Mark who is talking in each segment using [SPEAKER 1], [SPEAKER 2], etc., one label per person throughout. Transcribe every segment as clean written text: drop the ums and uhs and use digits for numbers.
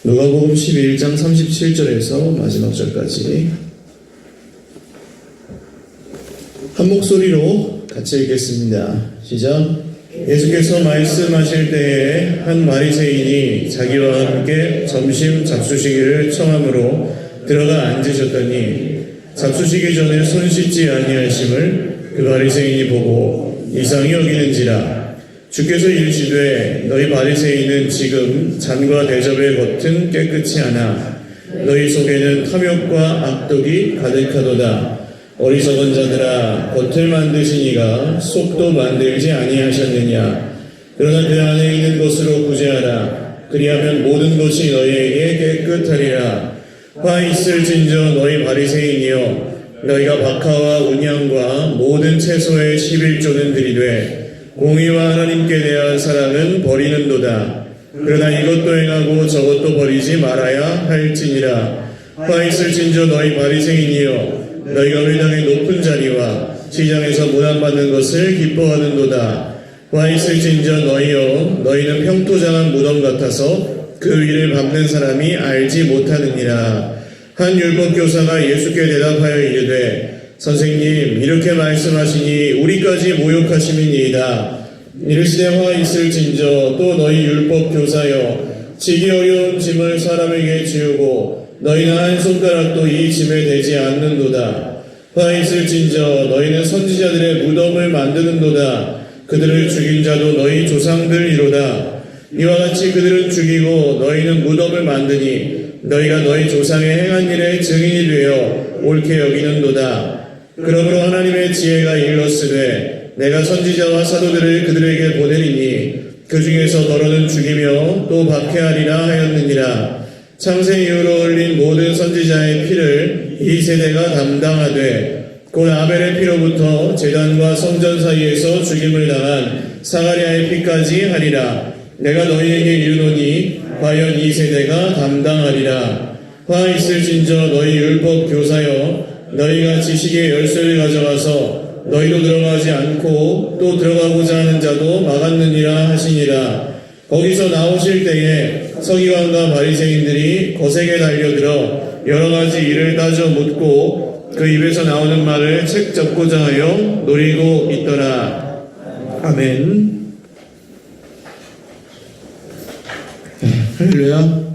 [SPEAKER 1] 누가복음 11장 37절에서 마지막 절까지 한 목소리로 같이 읽겠습니다. 시작. 예수께서 말씀하실 때에 한 바리새인이 자기와 함께 점심 잡수시기를 청함으로 들어가 앉으셨더니 잡수시기 전에 손 씻지 아니하심을 그 바리새인이 보고 이상히 여기는지라. 주께서 이르시되 너희 바리새인은 지금 잔과 대접의 겉은 깨끗이 하나 너희 속에는 탐욕과 악독이 가득하도다. 어리석은 자들아, 겉을 만드시니가 속도 만들지 아니하셨느냐. 그러나 그 안에 있는 것으로 구제하라. 그리하면 모든 것이 너희에게 깨끗하리라. 화 있을진저 너희 바리새인이여, 너희가 박하와 운양과 모든 채소의 11조는 들이되 공의와 하나님께 대한 사랑은 버리는도다. 그러나 이것도 행하고 저것도 버리지 말아야 할지니라. 화 있을진저 너희 바리새인이여, 너희가 회당의 높은 자리와 시장에서 문안받는 것을 기뻐하는도다. 화 있을진저 너희여, 너희는 평토장한 무덤 같아서 그 위를 밟는 사람이 알지 못하느니라. 한 율법교사가 예수께 대답하여 이르되 선생님, 이렇게 말씀하시니 우리까지 모욕하심이니이다. 이르시되 화 있을진저 또 너희 율법교사여, 지기 어려운 짐을 사람에게 지우고 너희는 한 손가락도 이 짐에 대지 않는도다. 화 있을진저 너희는 선지자들의 무덤을 만드는도다. 그들을 죽인 자도 너희 조상들이로다. 이와 같이 그들은 죽이고 너희는 무덤을 만드니 너희가 너희 조상의 행한 일의 증인이 되어 옳게 여기는도다. 그러므로 하나님의 지혜가 일렀으되 내가 선지자와 사도들을 그들에게 보내리니 그 중에서 더러는 죽이며 또 박해하리라 하였느니라. 창세 이후로 흘린 모든 선지자의 피를 이 세대가 담당하되 곧 아벨의 피로부터 제단과 성전 사이에서 죽임을 당한 사가랴의 피까지 하리라. 내가 너희에게 이르노니 과연 이 세대가 담당하리라. 화 있을진저 너희 율법 교사여, 너희가 지식의 열쇠를 가져가서 너희도 들어가지 않고 또 들어가고자 하는 자도 막았느니라 하시니라. 거기서 나오실 때에 서기관과 바리새인들이 거세게 달려들어 여러 가지 일을 따져 묻고 그 입에서 나오는 말을 책 잡고자 하여 노리고 있더라. 아멘. 할렐루야.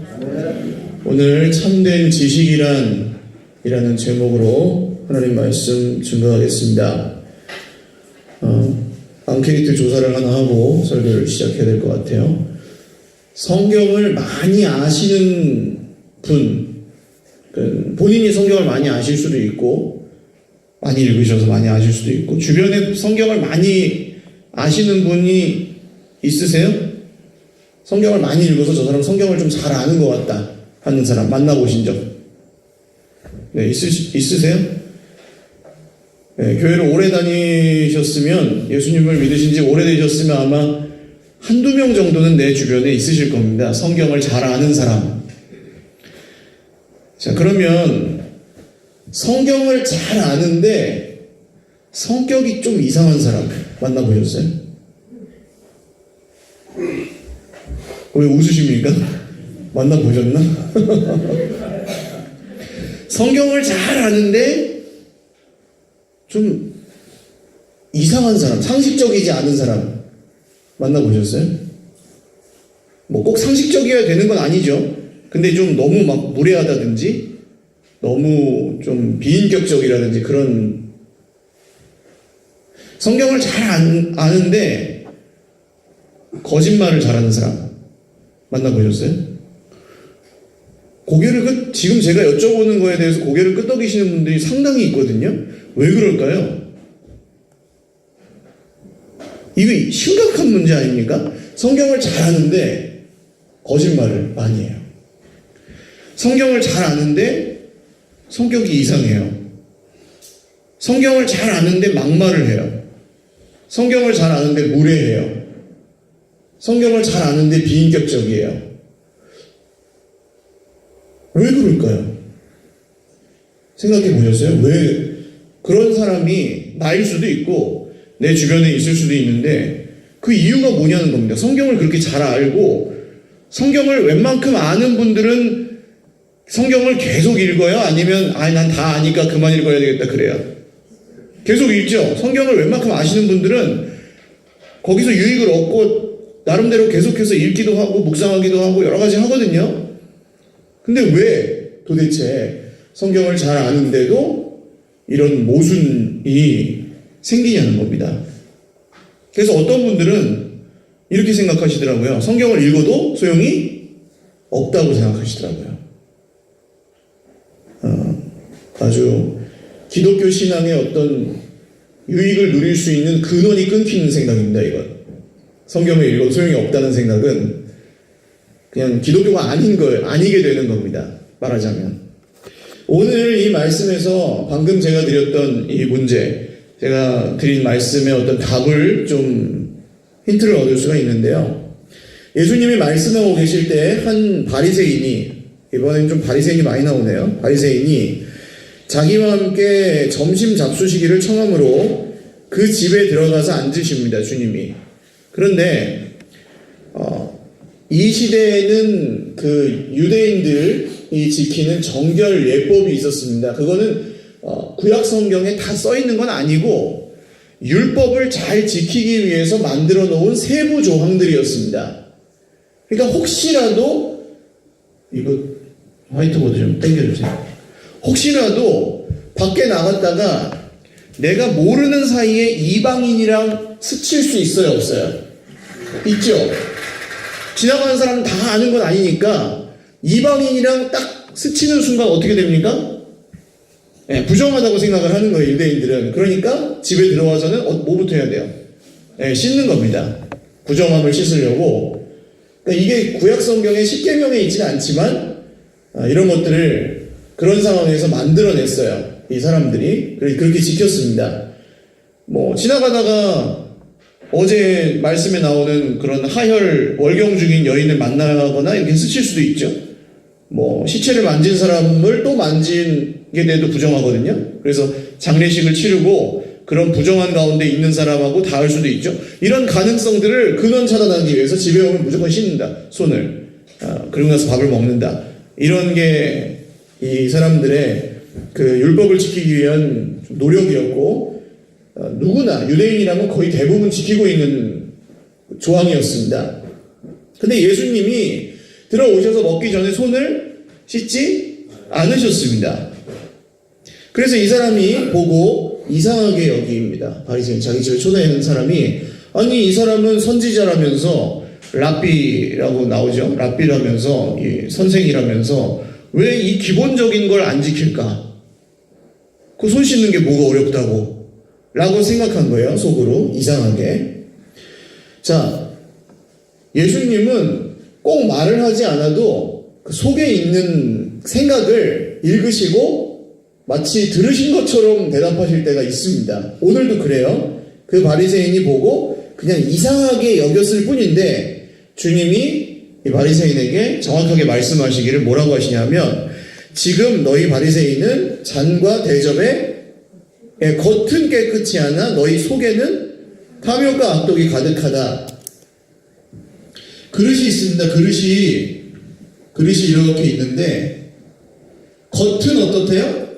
[SPEAKER 1] 오늘 참된 지식이란 이라는 제목으로 하나님 말씀 증거하겠습니다. 앙케이트 조사를 하나 하고 설교를 시작해야 될 것 같아요. 성경을 많이 아시는 분, 본인이 성경을 많이 아실 수도 있고 많이 읽으셔서 많이 아실 수도 있고 주변에 성경을 많이 아시는 분이 있으세요? 성경을 많이 읽어서 저 사람 성경을 좀 잘 아는 것 같다 하는 사람 만나보신 적 있으세요? 네, 교회를 오래 다니셨으면, 예수님을 믿으신 지 오래되셨으면 아마 한두 명 정도는 내 주변에 있으실 겁니다. 성경을 잘 아는 사람. 자, 그러면 성경을 잘 아는데 성격이 좀 이상한 사람 만나보셨어요? 왜 웃으십니까? 만나보셨나? 성경을 잘 아는데 좀 이상한 사람, 상식적이지 않은 사람 만나보셨어요? 뭐 꼭 상식적이어야 되는 건 아니죠. 근데 좀 너무 막 무례하다든지 너무 좀 비인격적이라든지 그런, 성경을 잘 아는데 거짓말을 잘하는 사람 만나보셨어요? 고개를 지금 제가 여쭤보는 거에 대해서 고개를 끄덕이시는 분들이 상당히 있거든요. 왜 그럴까요? 이게 심각한 문제 아닙니까? 성경을 잘 아는데 거짓말을 많이 해요. 성경을 잘 아는데 성격이 이상해요. 성경을 잘 아는데 막말을 해요. 성경을 잘 아는데 무례해요. 성경을 잘 아는데 비인격적이에요. 왜 그럴까요? 생각해 보셨어요? 왜 그런 사람이 나일 수도 있고 내 주변에 있을 수도 있는데 그 이유가 뭐냐는 겁니다. 성경을 그렇게 잘 알고 성경을 웬만큼 아는 분들은 성경을 계속 읽어요? 아니면 난 다 아니까 그만 읽어야 되겠다 그래요? 계속 읽죠. 성경을 웬만큼 아시는 분들은 거기서 유익을 얻고 나름대로 계속해서 읽기도 하고 묵상하기도 하고 여러 가지 하거든요. 근데 왜 도대체 성경을 잘 아는데도 이런 모순이 생기냐는 겁니다. 그래서 어떤 분들은 이렇게 생각하시더라고요. 성경을 읽어도 소용이 없다고 생각하시더라고요. 아주 기독교 신앙의 어떤 유익을 누릴 수 있는 근원이 끊기는 생각입니다. 이건 성경을 읽어도 소용이 없다는 생각은 그냥 기독교가 아닌 걸 아니게 되는 겁니다. 말하자면 오늘 이 말씀에서 방금 제가 드렸던 이 문제, 제가 드린 말씀의 어떤 답을 좀 힌트를 얻을 수가 있는데요. 예수님이 말씀하고 계실 때 한 바리새인이, 이번엔 좀 바리새인이 많이 나오네요. 바리새인이 자기와 함께 점심 잡수시기를 청함으로 그 집에 들어가서 앉으십니다. 주님이. 그런데 이 시대에는 그 유대인들이 지키는 정결 예법이 있었습니다. 그거는 구약 성경에 다 써 있는 건 아니고 율법을 잘 지키기 위해서 만들어 놓은 세부 조항들이었습니다. 그러니까 혹시라도 이거 화이트보드 좀 당겨주세요. 혹시라도 밖에 나갔다가 내가 모르는 사이에 이방인이랑 스칠 수 있어요, 없어요? 있죠? 지나가는 사람은 다 아는 건 아니니까 이방인이랑 딱 스치는 순간 어떻게 됩니까? 네, 부정하다고 생각을 하는 거예요, 유대인들은. 그러니까 집에 들어와서는 뭐부터 해야 돼요? 네, 씻는 겁니다. 부정함을 씻으려고. 그러니까 이게 구약 성경의 십계명에 있지는 않지만 이런 것들을 그런 상황에서 만들어냈어요. 이 사람들이. 그렇게 지켰습니다. 지나가다가 어제 말씀에 나오는 그런 하혈, 월경 중인 여인을 만나거나 이렇게 스칠 수도 있죠. 시체를 만진 사람을 또 만지게 돼도 부정하거든요. 그래서 장례식을 치르고 그런 부정한 가운데 있는 사람하고 닿을 수도 있죠. 이런 가능성들을 근원 차단하기 위해서 집에 오면 무조건 씻는다. 손을. 그러고 나서 밥을 먹는다. 이런 게 이 사람들의 그 율법을 지키기 위한 노력이었고, 누구나 유대인이라면 거의 대부분 지키고 있는 조항이었습니다. 근데 예수님이 들어오셔서 먹기 전에 손을 씻지 않으셨습니다. 그래서 이 사람이 보고 이상하게 여깁니다. 바리새인, 자기 집에 초대하는 사람이, 아니 이 사람은 선지자라면서 랍비라고 나오죠. 랍비라면서 선생이라면서 왜 이 기본적인 걸 안 지킬까? 그 손 씻는 게 뭐가 어렵다고 라고 생각한 거예요. 속으로 이상하게. 자, 예수님은 꼭 말을 하지 않아도 그 속에 있는 생각을 읽으시고 마치 들으신 것처럼 대답하실 때가 있습니다. 오늘도 그래요. 그 바리새인이 보고 그냥 이상하게 여겼을 뿐인데 주님이 이 바리새인에게 정확하게 말씀하시기를 뭐라고 하시냐면, 지금 너희 바리새인은 잔과 대접에 겉은 깨끗이 하나 너희 속에는 탐욕과 악독이 가득하다. 그릇이 있습니다. 그릇이 이렇게 있는데 겉은 어떻대요?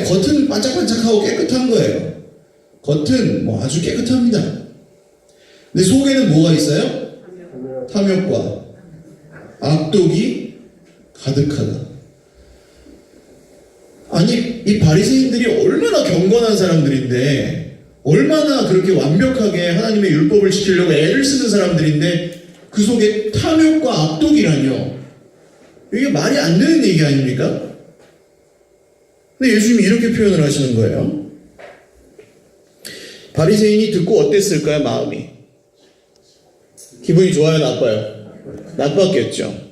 [SPEAKER 1] 겉은 반짝반짝하고 깨끗한 거예요. 겉은 아주 깨끗합니다. 근데 속에는 뭐가 있어요? 탐욕과 악독이 가득하다. 아니, 이 바리새인들이 얼마나 경건한 사람들인데, 얼마나 그렇게 완벽하게 하나님의 율법을 지키려고 애를 쓰는 사람들인데 그 속에 탐욕과 악독이라뇨. 이게 말이 안 되는 얘기 아닙니까? 근데 예수님이 이렇게 표현을 하시는 거예요. 바리새인이 듣고 어땠을까요? 마음이 기분이 좋아요? 나빠요? 나빴겠죠.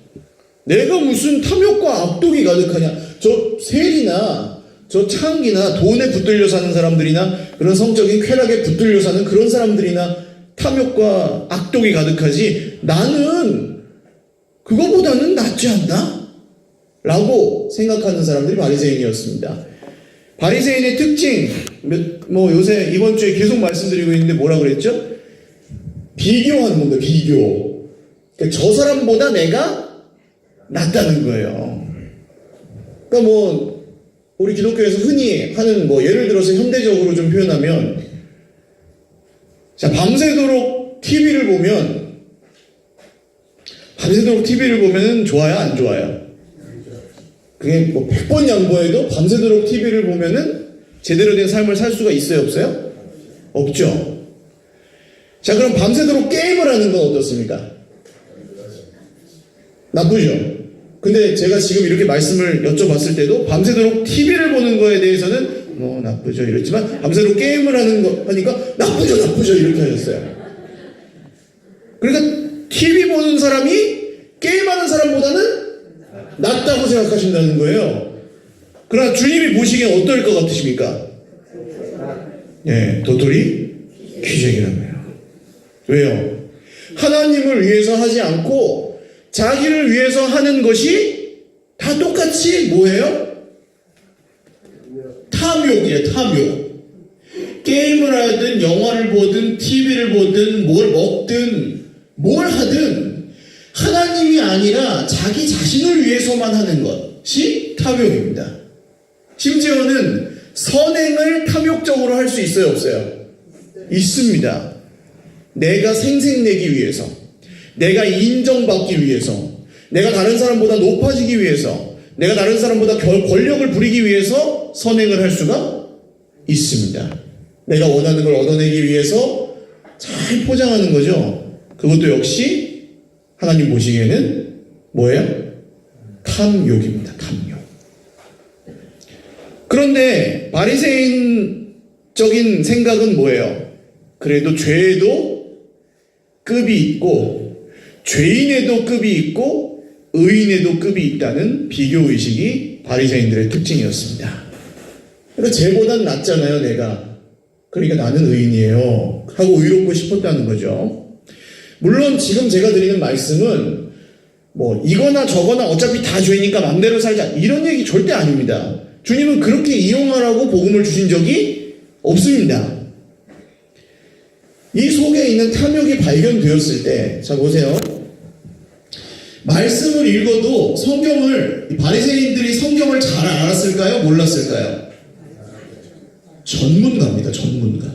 [SPEAKER 1] 내가 무슨 탐욕과 악독이 가득하냐. 저 세리나 저 창기나 돈에 붙들려 사는 사람들이나 그런 성적인 쾌락에 붙들려 사는 그런 사람들이나 탐욕과 악독이 가득하지, 나는 그거보다는 낫지 않나? 라고 생각하는 사람들이 바리새인이었습니다. 바리새인의 특징, 요새 이번 주에 계속 말씀드리고 있는데 뭐라 그랬죠? 비교하는 겁니다. 비교. 그러니까 저 사람보다 내가 낫다는 거예요. 그러니까 뭐 우리 기독교에서 흔히 하는 뭐 예를 들어서 현대적으로 좀 표현하면, 자, 밤새도록 TV를 보면은 좋아요, 안 좋아요? 그게 뭐 100번 양보해도 밤새도록 TV를 보면은 제대로 된 삶을 살 수가 있어요, 없어요? 없죠. 자, 그럼 밤새도록 게임을 하는 건 어떻습니까? 나쁘죠. 근데 제가 지금 이렇게 말씀을 여쭤봤을 때도 밤새도록 TV를 보는 거에 대해서는 뭐 나쁘죠 이랬지만, 밤새도록 게임을 하는 거 하니까 나쁘죠 이렇게 하셨어요. 그러니까 TV 보는 사람이 게임하는 사람보다는 낫다고 생각하신다는 거예요. 그러나 주님이 보시기엔 어떨 것 같으십니까? 예, 도토리 귀쟁이라고요. 왜요? 하나님을 위해서 하지 않고 자기를 위해서 하는 것이 다 똑같이 뭐예요? 탐욕이에요, 탐욕. 게임을 하든 영화를 보든 TV를 보든 뭘 먹든 뭘 하든 하나님이 아니라 자기 자신을 위해서만 하는 것이 탐욕입니다. 심지어는 선행을 탐욕적으로 할 수 있어요, 없어요? 있습니다. 내가 생색내기 위해서, 내가 인정받기 위해서, 내가 다른 사람보다 높아지기 위해서, 내가 다른 사람보다 권력을 부리기 위해서 선행을 할 수가 있습니다. 내가 원하는 걸 얻어내기 위해서 잘 포장하는 거죠. 그것도 역시 하나님 보시기에는 뭐예요? 탐욕입니다. 탐욕. 그런데 바리새인적인 생각은 뭐예요? 그래도 죄에도 급이 있고, 죄인에도 급이 있고, 의인에도 급이 있다는 비교의식이 바리새인들의 특징이었습니다. 그러니까 쟤보단 낫잖아요, 내가. 그러니까 나는 의인이에요 하고 의롭고 싶었다는 거죠. 물론 지금 제가 드리는 말씀은 뭐 이거나 저거나 어차피 다 죄니까 맘대로 살자 이런 얘기 절대 아닙니다. 주님은 그렇게 이용하라고 복음을 주신 적이 없습니다. 이 속에 있는 탐욕이 발견되었을 때, 자 보세요. 말씀을 읽어도 바리새인들이 성경을 잘 알았을까요? 몰랐을까요? 전문가입니다. 전문가.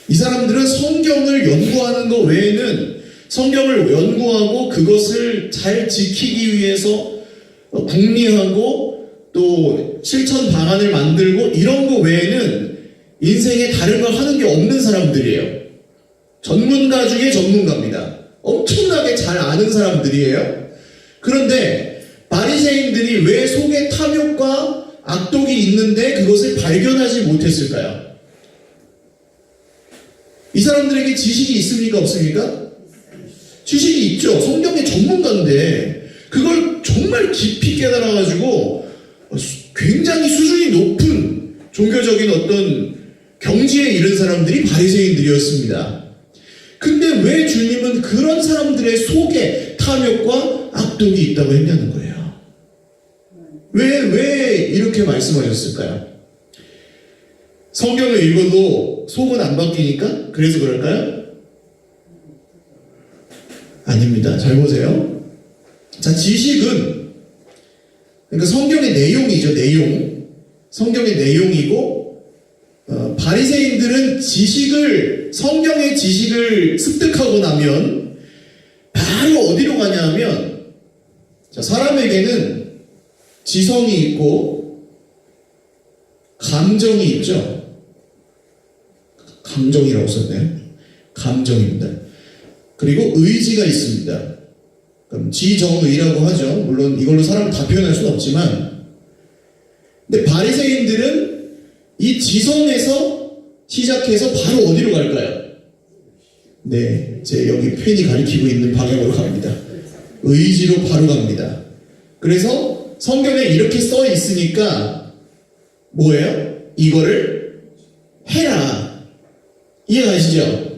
[SPEAKER 1] 이 사람들은 성경을 연구하는 것 외에는, 성경을 연구하고 그것을 잘 지키기 위해서 궁리하고 또 실천 방안을 만들고 이런 거 외에는 인생에 다른 걸 하는 게 없는 사람들이에요. 전문가 중에 전문가입니다. 엄청나게 잘 아는 사람들이에요. 그런데 바리새인들이 왜 속에 탐욕과 악독이 있는데 그것을 발견하지 못했을까요? 이 사람들에게 지식이 있습니까? 없습니까? 지식이 있죠. 성경의 전문가인데 그걸 정말 깊이 깨달아가지고 굉장히 수준이 높은 종교적인 어떤 경지에 이른 사람들이 바리새인들이었습니다. 근데 왜 주님은 그런 사람들의 속에 탐욕과 악독이 있다고 했냐는 거예요. 왜 이렇게 말씀하셨을까요? 성경을 읽어도 속은 안 바뀌니까? 그래서 그럴까요? 아닙니다. 잘 보세요. 자, 지식은 그러니까 성경의 내용이죠. 내용. 성경의 내용이고 바리새인들은 성경의 지식을 습득하고 나면 바로 어디로 가냐 하면, 자, 사람에게는 지성이 있고 감정이 있죠. 감정이라고 썼네요. 감정입니다. 그리고 의지가 있습니다. 그럼 지정의라고 하죠. 물론 이걸로 사람을 다 표현할 수는 없지만, 근데 바리새인들은 이 지성에서 시작해서 바로 어디로 갈까요? 네, 제 여기 펜이 가리키고 있는 방향으로 갑니다. 의지로 바로 갑니다. 그래서 성경에 이렇게 써 있으니까 뭐예요? 이거를 해라. 이해가시죠?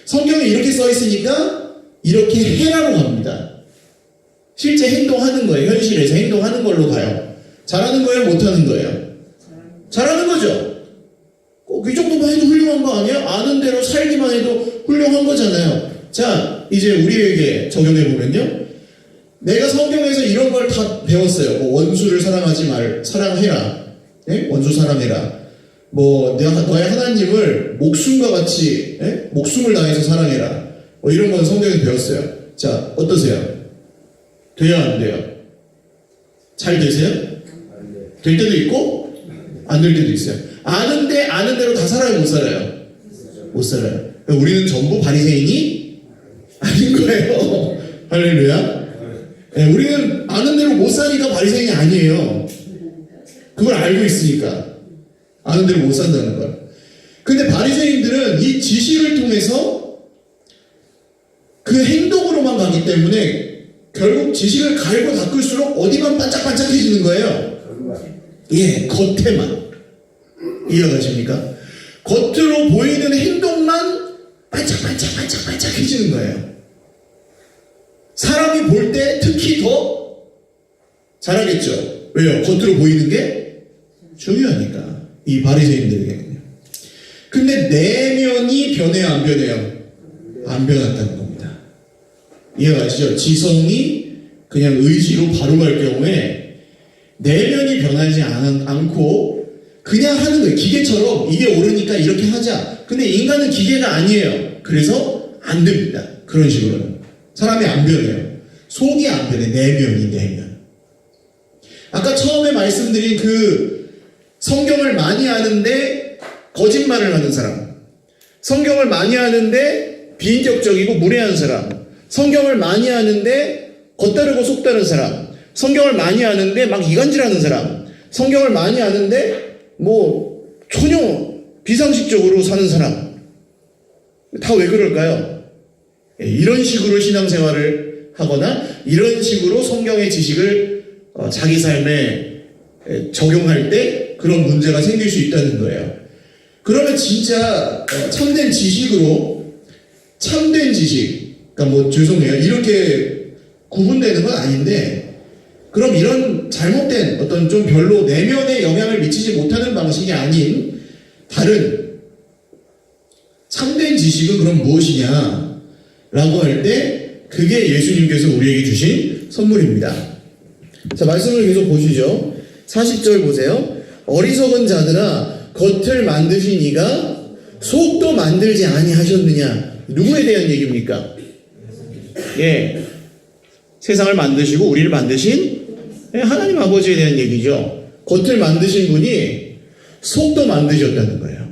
[SPEAKER 1] 성경에 이렇게 써 있으니까 이렇게 해라로 갑니다. 실제 행동하는 거예요. 현실에서 행동하는 걸로 가요. 잘하는 거예요? 못하는 거예요? 잘하는 거죠. 이 정도만 해도 훌륭한 거 아니에요? 아는 대로 살기만 해도 훌륭한 거잖아요.
[SPEAKER 2] 자, 이제 우리에게 적용해 보면요. 내가 성경에서 이런 걸 다 배웠어요. 뭐 원수를 사랑해라. 예? 원수 사랑해라. 뭐 너의 하나님을 목숨과 같이 목숨을 다해서 사랑해라. 뭐 이런 건 성경에서 배웠어요. 자, 어떠세요? 돼요, 안 돼요? 잘 되세요? 될 때도 있고 안 될 때도 있어요. 아는데 아는 대로 다 살아요, 못 살아요? 못 살아요. 우리는 전부 바리새인이 아닌 거예요. 할렐루야. 네, 우리는 아는 대로 못 사니까 바리새인이 아니에요. 그걸 알고 있으니까 아는 대로 못 산다는 걸. 근데 바리새인들은 이 지식을 통해서 그 행동으로만 가기 때문에 결국 지식을 갈고 닦을수록 어디만 반짝반짝해지는 거예요. 예, 겉에만. 이해가십니까? 겉으로 보이는 행동만 반짝반짝해지는 거예요. 사람이 볼 때 특히 더 잘하겠죠. 왜요? 겉으로 보이는 게 중요하니까. 이 바리새인들에게는요. 근데 내면이 변해요, 안 변해요? 안 변했다는 겁니다. 이해가시죠? 지성이 그냥 의지로 바로 갈 경우에 내면이 변하지 않고 그냥 하는 거예요. 기계처럼 이게 옳으니까 이렇게 하자. 근데 인간은 기계가 아니에요. 그래서 안 됩니다. 그런 식으로는. 사람이 안 변해요. 속이 안 변해. 내면. 아까 처음에 말씀드린 그 성경을 많이 아는데 거짓말을 하는 사람, 성경을 많이 아는데 비인격적이고 무례한 사람, 성경을 많이 아는데 겉다르고 속다른 사람, 성경을 많이 아는데 막 이간질하는 사람, 성경을 많이 아는데 뭐 전혀 비상식적으로 사는 사람, 다 왜 그럴까요? 이런 식으로 신앙생활을 하거나 이런 식으로 성경의 지식을 자기 삶에 적용할 때 그런 문제가 생길 수 있다는 거예요. 그러면 진짜 참된 지식으로 참된 지식, 그러니까 뭐 죄송해요, 이렇게 구분되는 건 아닌데, 그럼 이런 잘못된 어떤 좀 별로 내면에 영향을 미치지 못하는 방식이 아닌 다른 참된 지식은 그럼 무엇이냐 라고 할 때 그게 예수님께서 우리에게 주신 선물입니다. 자, 말씀을 계속 보시죠. 40절 보세요. 어리석은 자들아, 겉을 만드신 이가 속도 만들지 아니하셨느냐. 누구에 대한 얘기입니까? 예, 세상을 만드시고 우리를 만드신 하나님 아버지에 대한 얘기죠. 겉을 만드신 분이 속도 만드셨다는 거예요.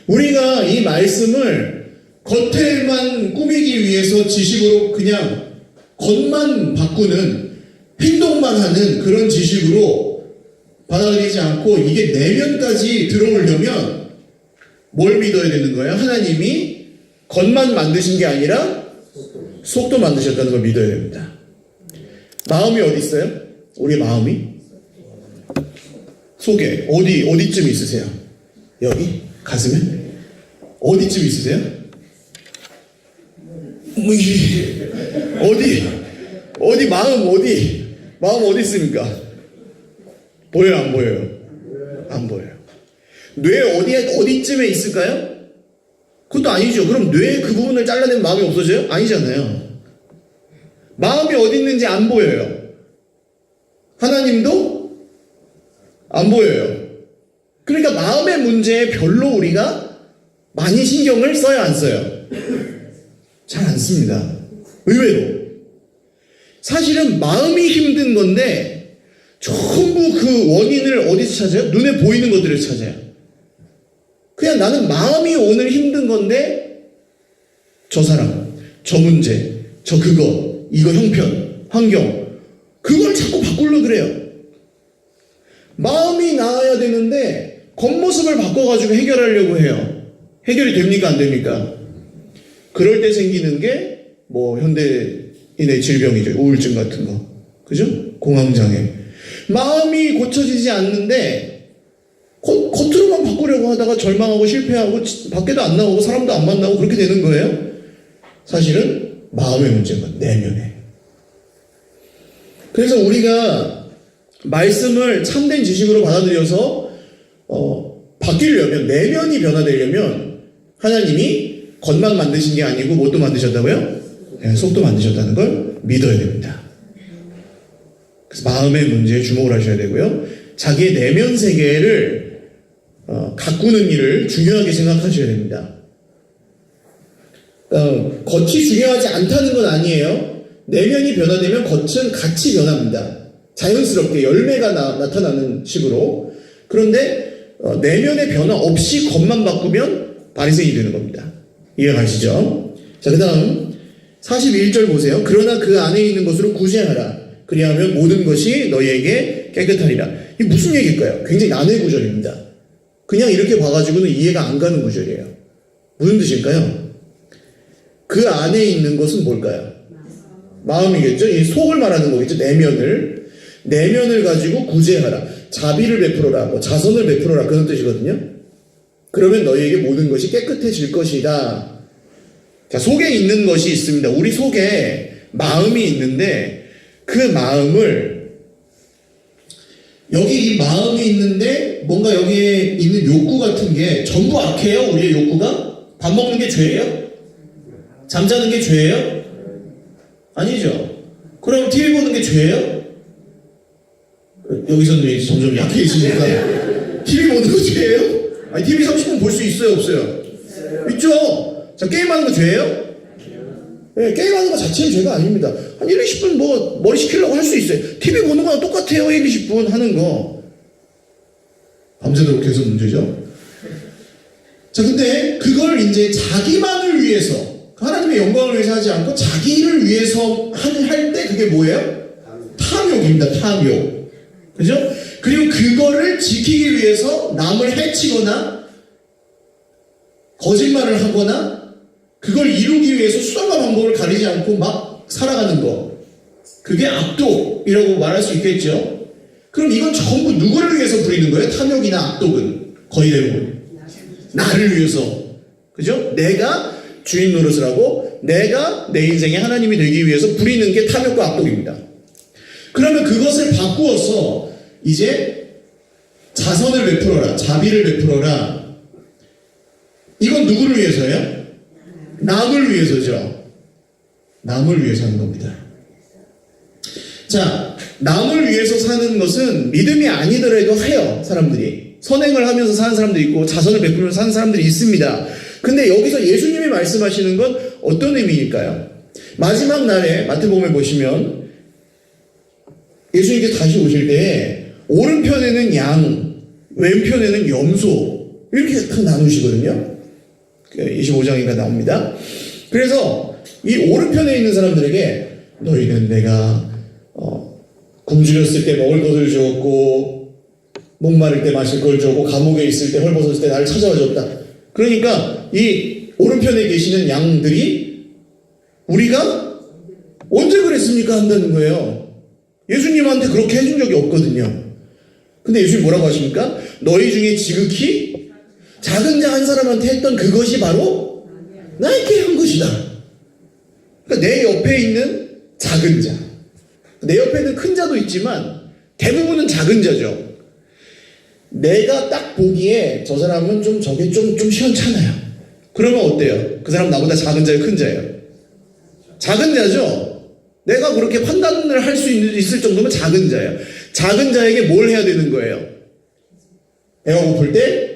[SPEAKER 2] 우리가 이 말씀을 겉에만 꾸미기 위해서 지식으로 그냥 겉만 바꾸는, 행동만 하는 그런 지식으로 받아들이지 않고 이게 내면까지 들어오려면 뭘 믿어야 되는 거예요? 하나님이 겉만 만드신 게 아니라 속도 만드셨다는 걸 믿어야 됩니다. 마음이 어디 있어요? 우리 마음이 속에 어디쯤 있으세요? 여기? 가슴에? 어디쯤 있으세요? 마음 어디 있습니까? 보여요, 안 보여요? 안 보여요. 뇌 어디쯤에 있을까요? 그것도 아니죠. 그럼 뇌 그 부분을 잘라내면 마음이 없어져요? 아니잖아요. 마음이 어디 있는지 안 보여요. 하나님도 안 보여요. 그러니까 마음의 문제에 별로 우리가 많이 신경을 써요, 안 써요? 잘 안 씁니다. 의외로. 사실은 마음이 힘든 건데 전부 그 원인을 어디서 찾아요? 눈에 보이는 것들을 찾아요. 그냥 나는 마음이 오늘 힘든 건데 저 사람, 저 문제, 저 그거, 이거 형편, 환경, 그걸 자꾸 바꾸려고 그래요. 마음이 나아야 되는데 겉모습을 바꿔가지고 해결하려고 해요. 해결이 됩니까, 안 됩니까? 그럴 때 생기는 게 뭐 현대인의 질병이죠. 우울증 같은 거. 그죠? 공황장애. 마음이 고쳐지지 않는데 겉으로만 바꾸려고 하다가 절망하고 실패하고 밖에도 안 나오고 사람도 안 만나고 그렇게 되는 거예요. 사실은 마음의 문제가 내면에. 그래서 우리가 말씀을 참된 지식으로 받아들여서 바뀌려면, 내면이 변화되려면 하나님이
[SPEAKER 1] 겉만 만드신 게 아니고 뭣도 만드셨다고요? 네, 속도 만드셨다는 걸 믿어야 됩니다. 그래서 마음의 문제에 주목을 하셔야 되고요. 자기의 내면 세계를 가꾸는 일을 중요하게 생각하셔야 됩니다. 겉이 중요하지 않다는 건 아니에요. 내면이 변화되면 겉은 같이 변합니다. 자연스럽게 열매가 나타나는 식으로. 그런데 내면의 변화 없이 겉만 바꾸면 바리새인이 되는 겁니다. 이해가시죠? 자, 그 다음 41절 보세요. 그러나 그 안에 있는 것으로 구제하라. 그리하면 모든 것이 너희에게 깨끗하리라. 이게 무슨 얘기일까요? 굉장히 난해 구절입니다. 그냥 이렇게 봐가지고는 이해가 안 가는 구절이에요. 무슨 뜻일까요? 그 안에 있는 것은 뭘까요? 마음이겠죠? 이 속을 말하는 거겠죠? 내면을 가지고 구제하라. 자비를 베풀어라. 뭐 자선을 베풀어라. 그런 뜻이거든요. 그러면 너희에게 모든 것이 깨끗해질 것이다. 자, 속에 있는 것이 있습니다. 우리 속에 마음이 있는데 그 마음을 여기 이 마음이 있는데 뭔가 여기에 있는 욕구 같은 게 전부 악해요? 우리의 욕구가? 밥 먹는 게 죄예요? 잠자는 게 죄예요? 아니죠. 그럼 TV 보는 게 죄예요? 여기서는 점점 약해지니까 TV 보는 거 죄예요? 아니 TV 30분 볼 수 있어요? 없어요? 있죠. 자, 게임하는 거 죄예요? 네, 게임하는 거 자체는 죄가 아닙니다. 한 1, 20분 뭐 머리 식히려고 할 수 있어요. TV 보는 거랑 똑같아요. 1, 20분 하는 거. 밤새도록 계속 문제죠. 자, 근데 그걸 이제 자기만을 위해서 하나님의 영광을 위해서 하지 않고 자기를 위해서 할 때 그게 뭐예요? 탐욕입니다. 탐욕. 그죠? 그리고 그거를 지키기 위해서 남을 해치거나 거짓말을 하거나 그걸 이루기 위해서 수단과 방법을 가리지 않고 막 살아가는 거. 그게 악독이라고 말할 수 있겠죠? 그럼 이건 전부 누구를 위해서 부리는 거예요? 탐욕이나 악독은 거의 대부분 나를 위해서. 그죠? 내가 주인 노릇을 하고 내가 내 인생의 하나님이 되기 위해서 부리는 게 탐욕과 악독입니다. 그러면 그것을 바꾸어서 이제 자선을 베풀어라. 자비를 베풀어라. 이건 누구를 위해서예요? 남을 위해서죠. 남을 위해서 하는 겁니다. 자, 남을 위해서 사는 것은 믿음이 아니더라도 해요. 사람들이. 선행을 하면서 사는 사람들이 있고 자선을 베풀면서 사는 사람들이 있습니다. 근데 여기서 예수님이 말씀하시는 건 어떤 의미일까요? 마지막 날에 마태복음에 보시면 예수님께서 다시 오실 때에 오른편에는 양, 왼편에는 염소 이렇게 딱 나누시거든요. 25장인가 나옵니다. 그래서 이 오른편에 있는 사람들에게 너희는 내가 굶주렸을 때 먹을 것을 주었고 목마를 때 마실 걸 주었고 감옥에 있을 때 헐벗었을 때 나를 찾아와 줬다. 그러니까 이 오른편에 계시는 양들이 우리가 언제 그랬습니까? 한다는 거예요. 예수님한테 그렇게 해준 적이 없거든요. 근데 예수님 뭐라고 하십니까? 너희 중에 지극히 작은 자 한 사람한테 했던 그것이 바로 나에게 한 것이다. 그러니까 내 옆에 있는 작은 자, 내 옆에 있는 큰 자도 있지만 대부분은 작은 자죠. 내가 딱 보기에 저 사람은 저게 좀 시원찮아요. 그러면 어때요? 그 사람 나보다 작은 자예요? 큰 자예요? 작은 자죠? 내가 그렇게 판단을 할 수 있을 정도면 작은 자예요. 작은 자에게 뭘 해야 되는 거예요? 배가 고플 때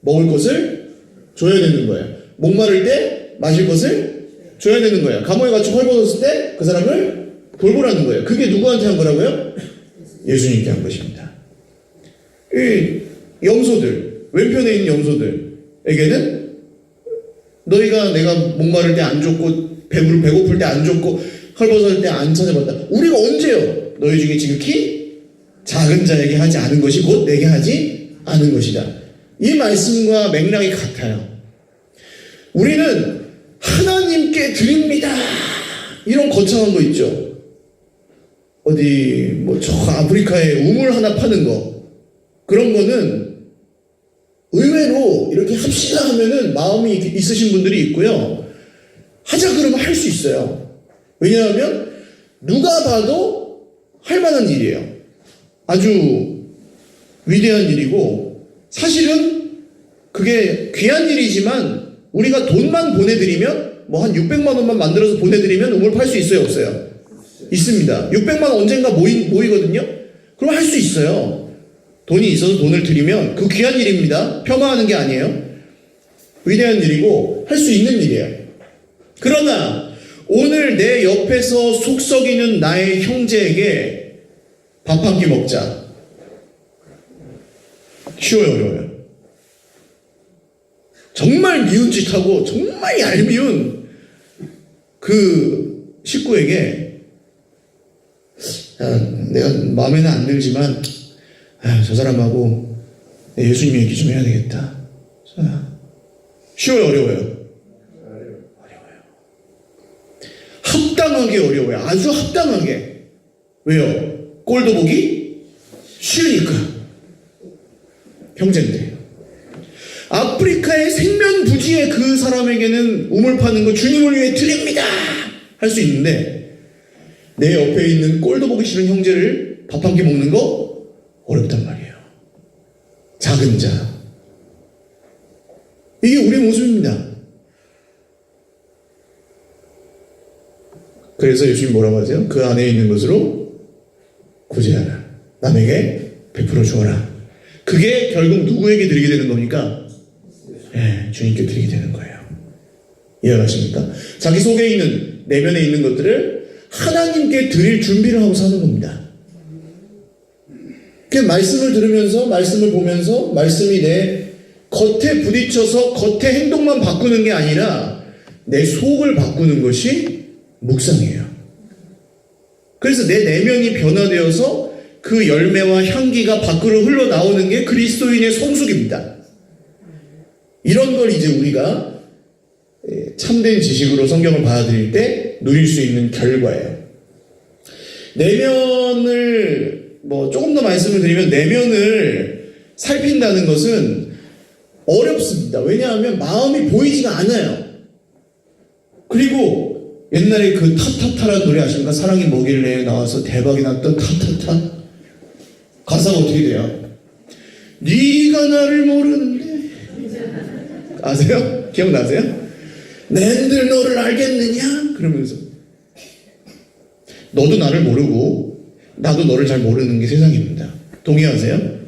[SPEAKER 1] 먹을 것을 줘야 되는 거예요. 목마를 때 마실 것을 줘야 되는 거예요. 감옥에 갇혀 헐벗었을 때 그 사람을 돌보라는 거예요. 그게 누구한테 한 거라고요? 예수님께 한 것입니다. 이 염소들, 왼편에 있는 염소들에게는 너희가 내가 목마를 때 안 줬고 배고플 때 안 줬고 헐벗을 때 안 찾아봤다. 우리가 언제요? 너희 중에 지극히 작은 자에게 하지 않은 것이 곧 내게 하지 않은 것이다. 이 말씀과 맥락이 같아요. 우리는 하나님께 드립니다. 이런 거창한 거 있죠. 어디 저 아프리카에 우물 하나 파는 거, 그런 거는 의외로 이렇게 합시다 하면은 마음이 있으신 분들이 있고요. 하자 그러면 할 수 있어요. 왜냐하면 누가 봐도 할 만한 일이에요. 아주 위대한 일이고 사실은 그게 귀한 일이지만
[SPEAKER 2] 우리가 돈만 보내드리면 뭐 한 600만 원만 만들어서 보내드리면 우물 팔 수 있어요, 없어요? 있습니다. 600만 원 언젠가 모이거든요. 그럼 할 수 있어요. 돈이 있어서 돈을 드리면 그 귀한 일입니다. 폄하하는 게 아니에요. 위대한 일이고 할 수 있는 일이에요. 그러나 오늘 내 옆에서 속 썩이는 나의 형제에게 밥 한 끼 먹자. 쉬워요, 어려워요? 정말 미운 짓하고 정말 얄미운 그 식구에게 내가 마음에는 안 들지만 저 사람하고 예수님 얘기 좀 해야 되겠다. 쉬워요, 어려워요? 어려워요. 합당하게 어려워요. 아주 합당하게. 왜요? 꼴도 보기 쉬우니까. 형제인데. 아프리카의 생면부지의 그 사람에게는 우물 파는 거 주님을 위해 드립니다 할 수 있는데 내 옆에 있는 꼴도 보기 싫은 형제를 밥 한 끼 먹는 거 어렵단 말이에요. 작은 자. 이게 우리의 모습입니다. 그래서 예수님 뭐라고 하세요? 그 안에 있는 것으로 구제하라. 남에게 베풀어 주어라. 그게 결국 누구에게 드리게 되는 겁니까? 네, 주님께 드리게 되는 거예요. 이해하십니까? 자기 속에 있는, 내면에 있는 것들을 하나님께 드릴 준비를 하고 사는 겁니다. 그 말씀을 들으면서, 말씀을 보면서, 말씀이 내 겉에 부딪혀서 겉에 행동만 바꾸는 게 아니라 내 속을 바꾸는 것이 묵상이에요. 그래서 내 내면이 변화되어서 그 열매와 향기가 밖으로 흘러나오는 게 그리스도인의 성숙입니다. 이런 걸 이제 우리가 참된 지식으로 성경을 받아들일 때 누릴 수 있는 결과예요. 내면을 조금 더 말씀을 드리면 내면을 살핀다는 것은 어렵습니다. 왜냐하면 마음이 보이지가 않아요. 그리고 옛날에 그 타타타라는 노래 아십니까? 사랑이 뭐길래 나와서 대박이 났던 타타타. 가사가 어떻게 돼요? 네가 나를 모르는데 아세요? 기억나세요? 낸들 너를 알겠느냐? 그러면서 너도 나를 모르고 나도 너를 잘 모르는 게 세상입니다. 동의하세요?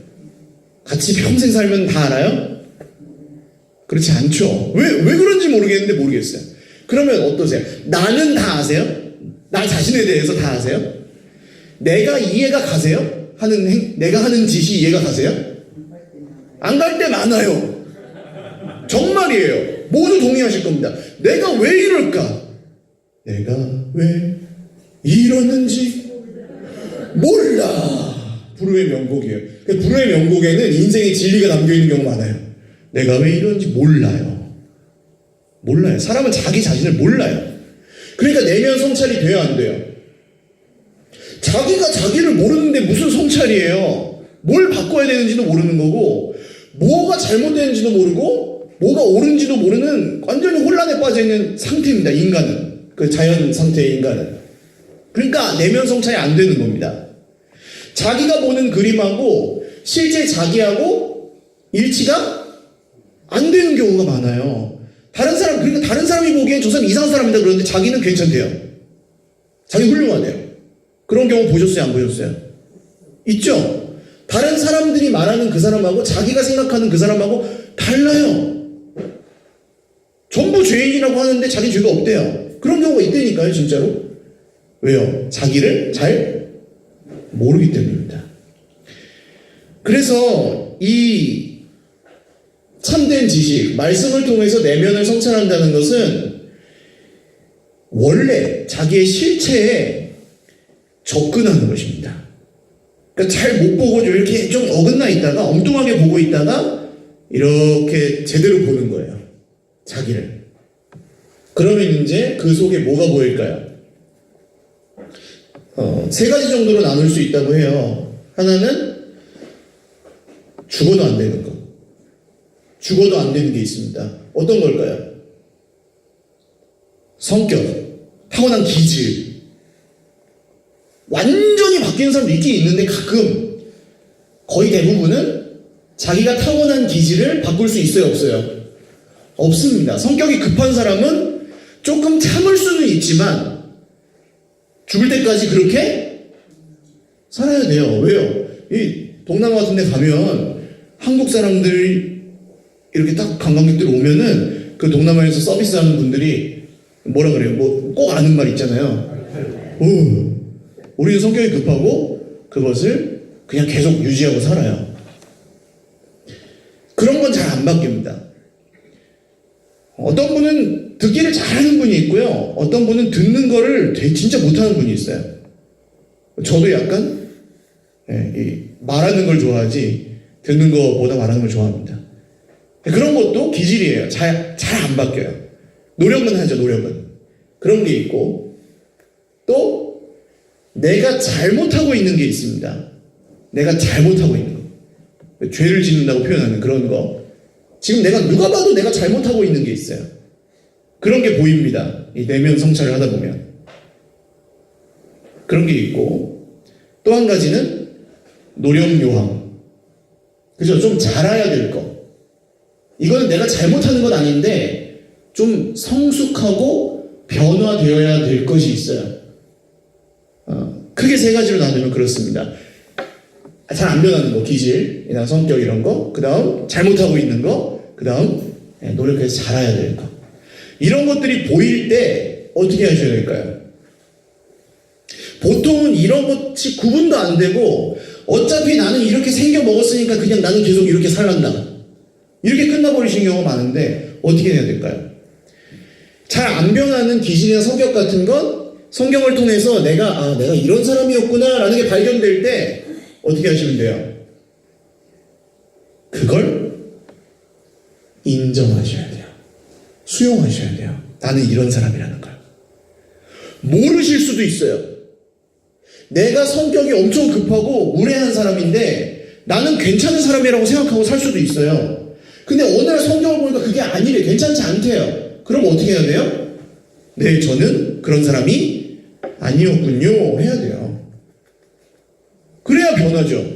[SPEAKER 2] 같이 평생 살면 다 알아요? 그렇지 않죠. 왜 그런지 모르겠는데 모르겠어요. 그러면 어떠세요? 나는 다 아세요? 나 자신에 대해서 다 아세요? 내가 이해가 가세요? 내가 하는 짓이 이해가 가세요? 안 갈 때 많아요. 정말이에요. 모두 동의하실 겁니다. 내가 왜 이럴까? 내가 왜 이러는지 몰라. 불후의 명곡이에요. 불후의 명곡에는 인생의 진리가 담겨있는 경우가 많아요. 내가 왜 이러는지 몰라요. 몰라요. 사람은 자기 자신을 몰라요. 그러니까 내면 성찰이 돼야 안 돼요. 자기가 자기를 모르는데 무슨 성찰이에요. 뭘 바꿔야 되는지도 모르는 거고 뭐가 잘못되는지도 모르고 뭐가 옳은지도 모르는 완전히 혼란에 빠져있는 상태입니다. 인간은. 그 자연 상태의 인간은. 그러니까 내면 성찰이 안 되는 겁니다. 자기가 보는 그림하고 실제 자기하고 일치가 안 되는 경우가 많아요. 그러니까 다른 사람이 보기엔 저 사람 이상한 사람이다 그러는데 자기는 괜찮대요. 자기 훌륭하대요. 그런 경우 보셨어요? 안 보셨어요? 있죠? 다른 사람들이 말하는 그 사람하고 자기가 생각하는 그 사람하고 달라요. 전부 죄인이라고 하는데 자기 죄가 없대요. 그런 경우가 있다니까요, 진짜로. 왜요? 자기를 잘 모르기 때문입니다. 그래서 이 참된 지식, 말씀을 통해서 내면을 성찰한다는 것은 원래 자기의 실체에 접근하는 것입니다. 그러니까 잘 못 보고 이렇게 좀 어긋나 있다가 엉뚱하게 보고 있다가 이렇게 제대로 보는 거예요. 자기를. 그러면 이제 그 속에 뭐가 보일까요? 세 가지 정도로 나눌 수 있다고 해요. 하나는 죽어도 안 되는 거. 죽어도 안 되는 게 있습니다. 어떤 걸까요? 성격, 타고난 기질. 완전히 바뀌는 사람도 있긴 있는데 가끔 거의 대부분은 자기가 타고난 기질을 바꿀 수 있어요, 없어요? 없습니다. 성격이 급한 사람은 조금 참을 수는 있지만 죽을 때까지 그렇게 살아야 돼요. 왜요? 이 동남아 같은 데 가면 한국 사람들 이렇게 딱 관광객들 오면은 그 동남아에서 서비스하는 분들이 뭐라 그래요? 뭐 꼭 아는 말 있잖아요. 우리는 성격이 급하고 그것을 그냥 계속 유지하고 살아요. 그런 건 잘 안 바뀝니다. 어떤 분은 듣기를 잘하는 분이 있고요. 어떤 분은 듣는 거를 진짜 못하는 분이 있어요. 저도 약간 말하는 걸 좋아하지 듣는 거보다 말하는 걸 좋아합니다. 그런 것도 기질이에요. 잘 안 바뀌어요. 노력은 하죠, 노력은. 그런 게 있고, 또 내가 잘못하고 있는 게 있습니다. 내가 잘못하고 있는 거. 죄를 짓는다고 표현하는 그런 거. 지금 누가 봐도 내가 잘못하고 있는 게 있어요. 그런 게 보입니다. 이 내면 성찰을 하다 보면. 그런 게 있고, 또 한 가지는 노력요함. 그죠? 좀 잘해야 될 거. 이거는 내가 잘못하는 건 아닌데 좀 성숙하고 변화되어야 될 것이 있어요. 크게 세 가지로 나누면 그렇습니다. 잘 안 변하는 거, 기질이나 성격 이런 거. 그 다음 잘못하고 있는 거. 그 다음 노력해서 잘해야 될 거. 이런 것들이 보일 때 어떻게 하셔야 될까요? 보통은 이런 것이 구분도 안 되고 어차피 나는 이렇게 생겨 먹었으니까 그냥 나는 계속 이렇게 살란다. 이렇게 끝나버리시는 경우가 많은데 어떻게 해야 될까요? 잘 안 변하는 기질이나 성격 같은 건 성경을 통해서 내가 이런 사람이었구나 라는 게 발견될 때 어떻게 하시면 돼요? 그걸 인정하셔야 돼요. 수용하셔야 돼요. 나는 이런 사람이라는 걸. 모르실 수도 있어요. 내가 성격이 엄청 급하고 무례한 사람인데 나는 괜찮은 사람이라고 생각하고 살 수도 있어요. 근데 어느 날 성경을 보니까 그게 아니래. 괜찮지 않대요. 그럼 어떻게 해야 돼요? 네, 저는 그런 사람이 아니었군요. 해야 돼요. 그래야 변하죠.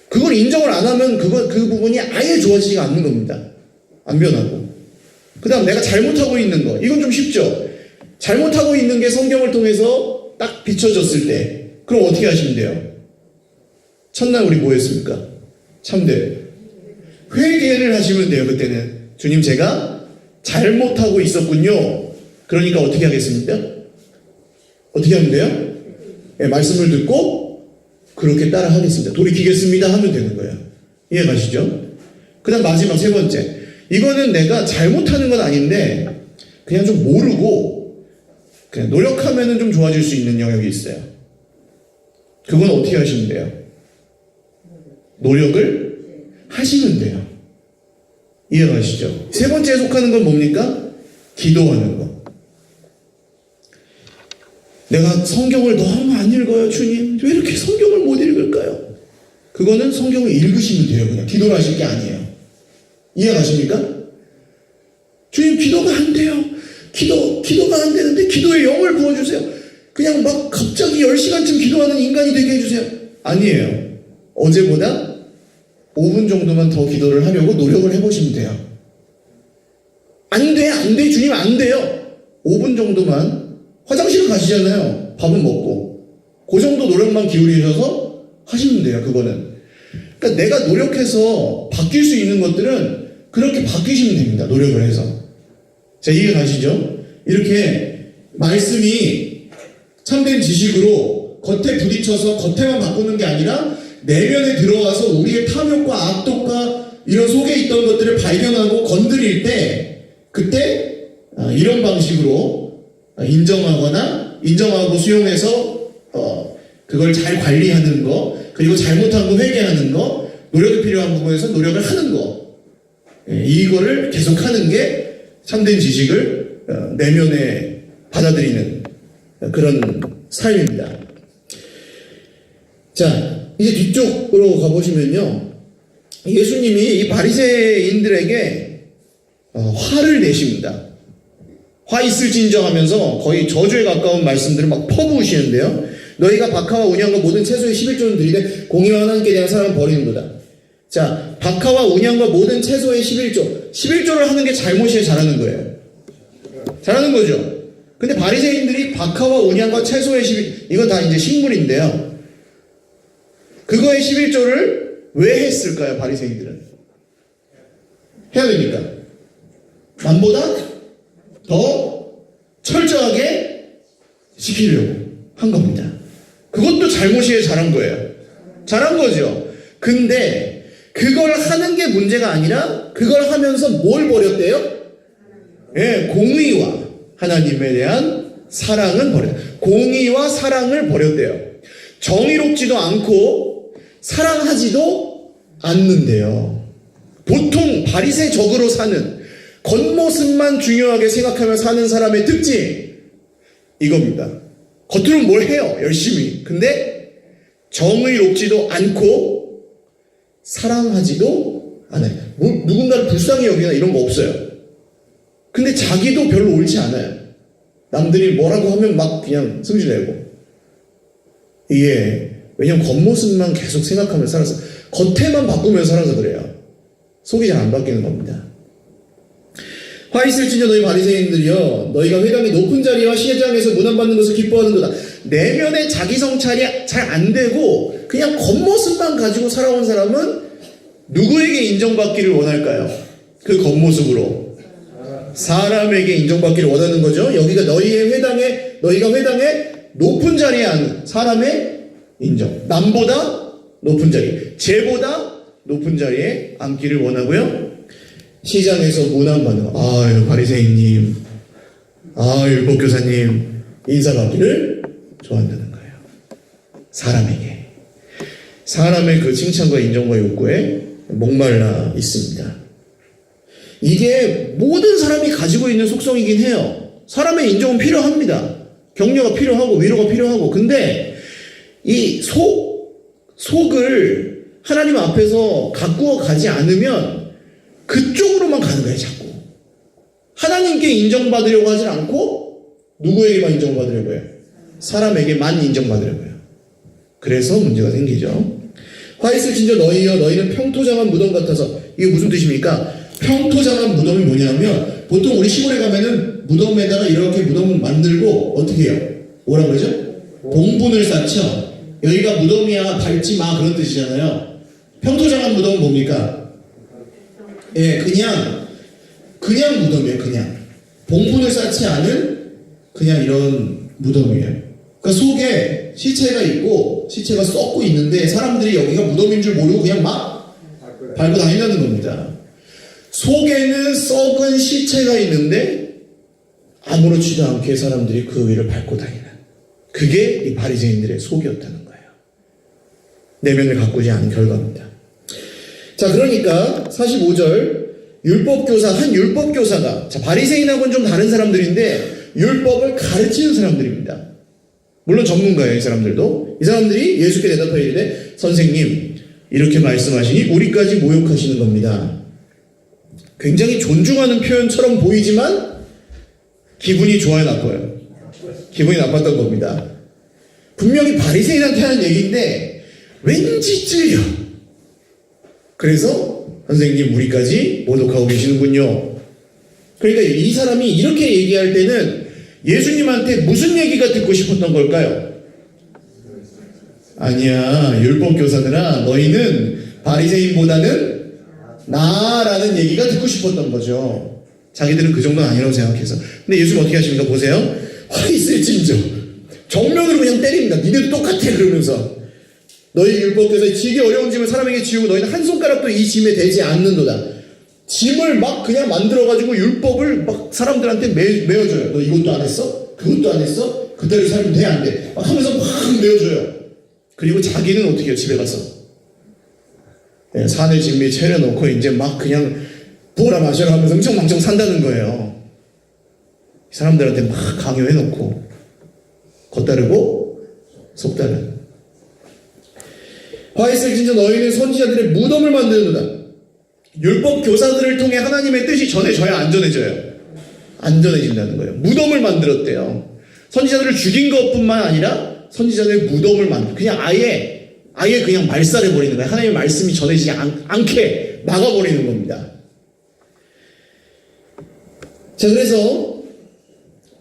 [SPEAKER 2] 그걸 인정을 안 하면 그 부분이 아예 좋아지지가 않는 겁니다. 안 변하고. 그 다음 내가 잘못하고 있는 거. 이건 좀 쉽죠. 잘못하고 있는 게 성경을 통해서 딱 비춰졌을 때 그럼 어떻게 하시면 돼요? 첫날 우리 뭐 했습니까? 참대. 회개를 하시면 돼요. 그때는 주님 제가 잘못하고 있었군요. 그러니까 어떻게 하겠습니까? 어떻게 하면 돼요? 네, 말씀을 듣고 그렇게 따라 하겠습니다. 돌이키겠습니다 하면 되는 거예요. 이해 가시죠? 그 다음 마지막 세 번째. 이거는 내가 잘못하는 건 아닌데 그냥 좀 모르고 그냥 노력하면 좀 좋아질 수 있는 영역이 있어요. 그건 어떻게 하시면 돼요? 노력을 하시면 돼요. 이해가시죠? 세 번째에 속하는 건 뭡니까? 기도하는 거. 내가 성경을 너무 안 읽어요, 주님. 왜 이렇게 성경을 못 읽을까요? 그거는 성경을 읽으시면 돼요. 그냥 기도를 하실 게 아니에요. 이해가십니까? 주님 기도가 안 돼요. 기도가 안 되는데 기도의 영을 부어주세요. 그냥 막 갑자기 10시간쯤 기도하는 인간이 되게 해주세요. 아니에요. 어제보다 5분 정도만 더 기도를 하려고 노력을 해보시면 돼요. 안 돼. 주님 안 돼요. 5분 정도만 화장실 가시잖아요. 밥은 먹고. 그 정도 노력만 기울이셔서 하시면 돼요. 그거는. 그러니까 내가 노력해서 바뀔 수 있는 것들은 그렇게 바뀌시면 됩니다. 노력을 해서. 자, 이해 가시죠? 이렇게 말씀이 참된 지식으로 겉에 부딪혀서 겉에만 바꾸는 게 아니라 내면에 들어와서 우리의 탐욕과 악독과 이런 속에 있던 것들을 발견하고 건드릴 때 그때 이런 방식으로 인정하고 수용해서 그걸 잘 관리하는 거, 그리고 잘못한 거 회개하는 거, 노력이 필요한 부분에서 노력을 하는 거, 이거를 계속하는 게 참된 지식을 내면에 받아들이는 그런 삶입니다. 자, 이제 뒤쪽으로 가보시면요, 예수님이 이 바리새인들에게 화를 내십니다. 화 있을진정 하면서 거의 저주에 가까운 말씀들을 막 퍼부으시는데요. 너희가 박하와 운양과 모든 채소의 11조는 드리되 공의와 하나님께 대한 사랑은 버리는도다. 자, 박하와 운양과 모든 채소의 11조. 11조를 하는 게 잘못이에요, 잘하는 거예요? 잘하는 거죠. 근데 바리새인들이 박하와 운양과 채소의 11, 이거 다 이제 식물인데요. 그거의 11조를 왜 했을까요, 바리새인들은? 해야 되니까. 남보다 더 철저하게 지키려고 한 겁니다. 그것도 잘못이에요, 잘한 거예요? 잘한 거죠. 근데 그걸 하는 게 문제가 아니라 그걸 하면서 뭘 버렸대요? 예, 공의와 하나님에 대한 사랑은 버렸대요. 공의와 사랑을 버렸대요. 정의롭지도 않고 사랑하지도 않는데요. 보통 바리새적으로 사는, 겉모습만 중요하게 생각하며 사는 사람의 특징 이겁니다. 겉으로는 뭘 해요, 열심히. 근데 정의롭지도 않고 사랑하지도 않아요. 누군가를 불쌍히 여기나 이런 거 없어요. 근데 자기도 별로 옳지 않아요. 남들이 뭐라고 하면 막 그냥 승질내고. 이게 왜냐면 겉모습만 계속 생각하며 살아서, 겉에만 바꾸면서 살아서 그래요. 속이 잘 안 바뀌는 겁니다. 화 있을지니여 너희 바리새인들이여, 너희가 회당의 높은 자리와 시장에서 문안받는 것을 기뻐하는도다. 내면의 자기 성찰이 잘 안 되고 그냥 겉모습만 가지고 살아온 사람은 누구에게 인정받기를 원할까요? 그 겉모습으로 사람에게 인정받기를 원하는 거죠. 여기가 너희가 회당에 높은 자리에 앉는 사람의 인정, 남보다 높은 자리, 쟤보다 높은 자리에 앉기를 원하고요. 시장에서 문안받는, 아유 바리새인님, 아유 율법교사님 인사받기를 좋아한다는 거예요. 사람의 그 칭찬과 인정과 욕구에 목말라 있습니다. 이게 모든 사람이 가지고 있는 속성이긴 해요. 사람의 인정은 필요합니다. 격려가 필요하고 위로가 필요하고. 근데 이 속을 하나님 앞에서 가꾸어 가지 않으면 그쪽으로만 가는 거예요, 자꾸. 하나님께 인정받으려고 하지 않고 누구에게만 인정받으려고 해요? 사람에게만 인정받으려고 해요. 그래서 문제가 생기죠. 화 있을진저 너희여, 너희는 평토장한 무덤 같아서. 이게 무슨 뜻입니까? 평토장한 무덤이 뭐냐면, 보통 우리 시골에 가면은 무덤에다가 이렇게 무덤을 만들고 어떻게 해요? 뭐라 그러죠? 봉분을 쌓죠. 여기가 무덤이야, 밟지 마, 그런 뜻이잖아요. 평토장한 무덤은 뭡니까? 예, 그냥 무덤이에요, 그냥. 봉분을 쌓지 않은 그냥 이런 무덤이에요. 그러니까 속에 시체가 있고 시체가 썩고 있는데 사람들이 여기가 무덤인 줄 모르고 그냥 막 밟고 다닌다는 겁니다. 속에는 썩은 시체가 있는데 아무렇지도 않게 사람들이 그 위를 밟고 다니는, 그게 이 바리새인들의 속이었다는 거예요. 내면을 가꾸지 않은 결과입니다. 자, 그러니까 45절 한 율법교사가, 자, 바리새인하고는 좀 다른 사람들인데 율법을 가르치는 사람들입니다. 물론 전문가예요, 이 사람들도. 이 사람들이 예수께 대답하여 이르되, 선생님, 이렇게 말씀하시니 우리까지 모욕하시는 겁니다. 굉장히 존중하는 표현처럼 보이지만 기분이 좋아요, 나빠요? 기분이 나빴던 겁니다. 분명히 바리새인한테 하는 얘기인데 왠지 찔려. 그래서 선생님, 우리까지 모독하고 계시는군요. 그러니까 이 사람이 이렇게 얘기할 때는 예수님한테 무슨 얘기가 듣고 싶었던 걸까요? 아니야, 율법교사들아, 너희는 바리새인보다는 나라는 얘기가 듣고 싶었던 거죠. 자기들은 그 정도는 아니라고 생각해서. 근데 예수는 어떻게 하십니까? 보세요. 화 있을진저, 정면으로 그냥 때립니다. 니네도 똑같아, 그러면서. 너희 율법교사, 지기 어려운 짐을 사람에게 지우고 너희는 한 손가락도 이 짐에 대지 않는도다. 짐을 막 그냥 만들어가지고 율법을 막 사람들한테 메워줘요. 너 이것도 안 했어? 그것도 안 했어? 그대로 살면 돼, 안 돼? 막 하면서 막 메워줘요. 그리고 자기는 어떻게 해요? 집에 가서 산에 진미 차려놓고 이제 막 그냥 부어라 마셔라 하면서 엄청망청 산다는 거예요. 사람들한테 막 강요해놓고 겉다르고 속다른. 화 있을진저 너희는 선지자들의 무덤을 만드는도다. 율법 교사들을 통해 하나님의 뜻이 전해져야 안전해진다는 거예요. 무덤을 만들었대요. 선지자들을 죽인 것뿐만 아니라 선지자들의 무덤을 그냥 아예
[SPEAKER 1] 아예 그냥 말살해버리는 거예요. 하나님의 말씀이 전해지지 않게 막아버리는 겁니다. 자, 그래서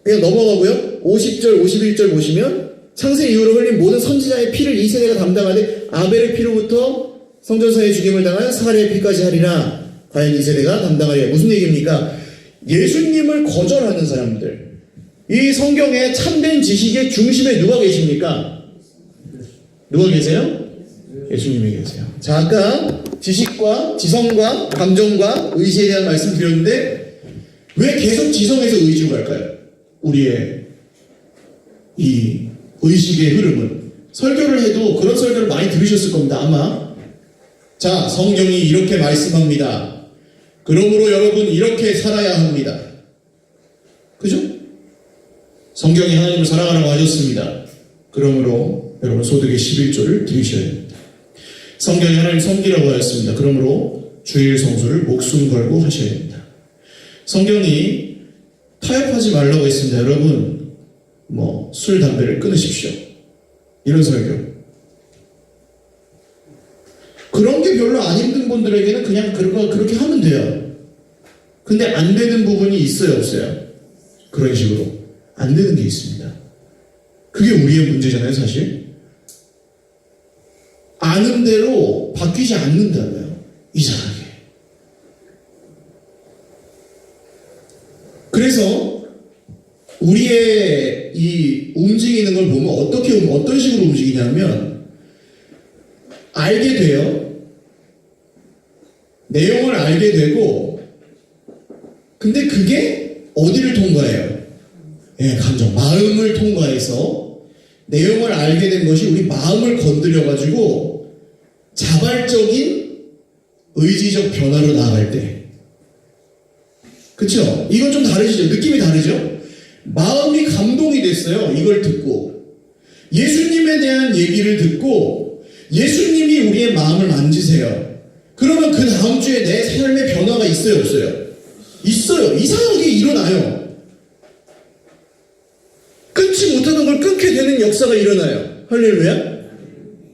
[SPEAKER 1] 그냥 넘어가고요. 50절, 51절 보시면 창세 이후로 흘린 모든 선지자의 피를 이 세대가 담당하되 아벨의 피로부터 성전사의 죽임을 당한 사가랴의 피까지 하리라. 과연 이 세대가 담당하리라. 무슨 얘기입니까? 예수님을 거절하는 사람들. 이 성경의 참된 지식의 중심에 누가 계십니까? 누가 계세요? 예수님이 계세요. 자, 아까 지식과 지성과 감정과 의지에 대한 말씀 드렸는데 왜 계속 지성에서 의지로 갈까요? 우리의 이 의식의 흐름은. 설교를 해도 그런 설교를 많이 들으셨을 겁니다. 아마. 자, 성경이 이렇게 말씀합니다. 그러므로 여러분 이렇게 살아야 합니다. 그죠? 성경이 하나님을 사랑하라고 하셨습니다. 그러므로 여러분 소득의 11조를 드리셔야 됩니다. 성경이 하나님 섬기라고 하였습니다. 그러므로 주일 성수를 목숨 걸고 하셔야 됩니다. 성경이 타협하지 말라고 했습니다. 여러분 술, 담배를 끊으십시오. 이런 설교. 그런 게 별로 안 힘든 분들에게는 그냥 그렇게 하면 돼요. 근데 안 되는 부분이 있어요, 없어요? 그런 식으로 안 되는 게 있습니다. 그게 우리의 문제잖아요, 사실. 아는 대로 바뀌지 않는다고요. 이상하게. 그래서 우리의 이 움직이는 걸 보면 어떤 식으로 움직이냐면 알게 돼요. 내용을 알게 되고 근데 그게 어디를 통과해요? 예, 감정, 마음을 통과해서 내용을 알게 된 것이 우리 마음을 건드려가지고 자발적인 의지적 변화로 나아갈 때. 그쵸? 이건 좀 다르시죠? 느낌이 다르죠? 마음이 감동이 됐어요. 이걸 듣고. 예수님에 대한 얘기를 듣고 예수님이 우리의 마음을 만지세요. 그러면 그 다음 주에 내 삶의 변화가 있어요, 없어요? 있어요. 이상하게 일어나요. 끊지 못하던 걸 끊게 되는 역사가 일어나요. 할렐루야.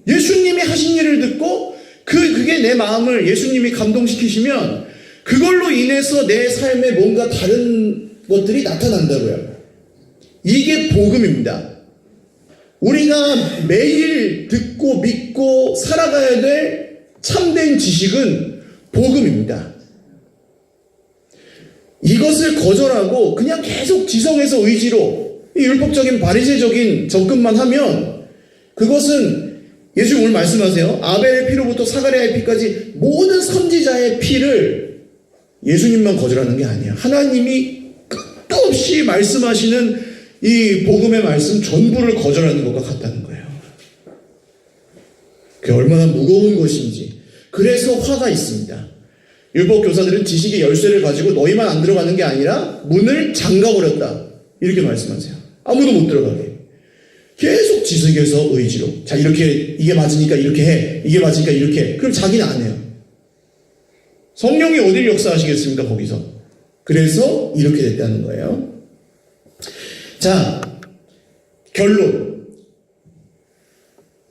[SPEAKER 1] 예수님이 하신 일을 듣고 그게 내 마음을 예수님이 감동시키시면 그걸로 인해서 내 삶에 뭔가 다른 것들이 나타난다고요. 이게 복음입니다. 우리가 매일 듣고 믿고 살아가야 될 참된 지식은 복음입니다. 이것을 거절하고 그냥 계속 지성에서 의지로 율법적인 바리새적인 접근만 하면 그것은 예수님 오늘 말씀하세요. 아벨의 피로부터 사가랴의 피까지 모든 선지자의 피를 예수님만 거절하는 게 아니야. 하나님이 끝도 없이 말씀하시는 이 복음의 말씀 전부를 거절하는 것과 같다는 거예요. 그게 얼마나 무거운 것인지. 그래서 화가 있습니다. 율법 교사들은 지식의 열쇠를 가지고 너희만 안 들어가는 게 아니라 문을 잠가버렸다. 이렇게 말씀하세요. 아무도 못 들어가게. 계속 지식에서 의지로. 자, 이렇게, 이게 맞으니까 이렇게 해. 이게 맞으니까 이렇게 해. 그럼 자기는 안 해요. 성령이 어딜 역사하시겠습니까, 거기서? 그래서 이렇게 됐다는 거예요. 자, 결론.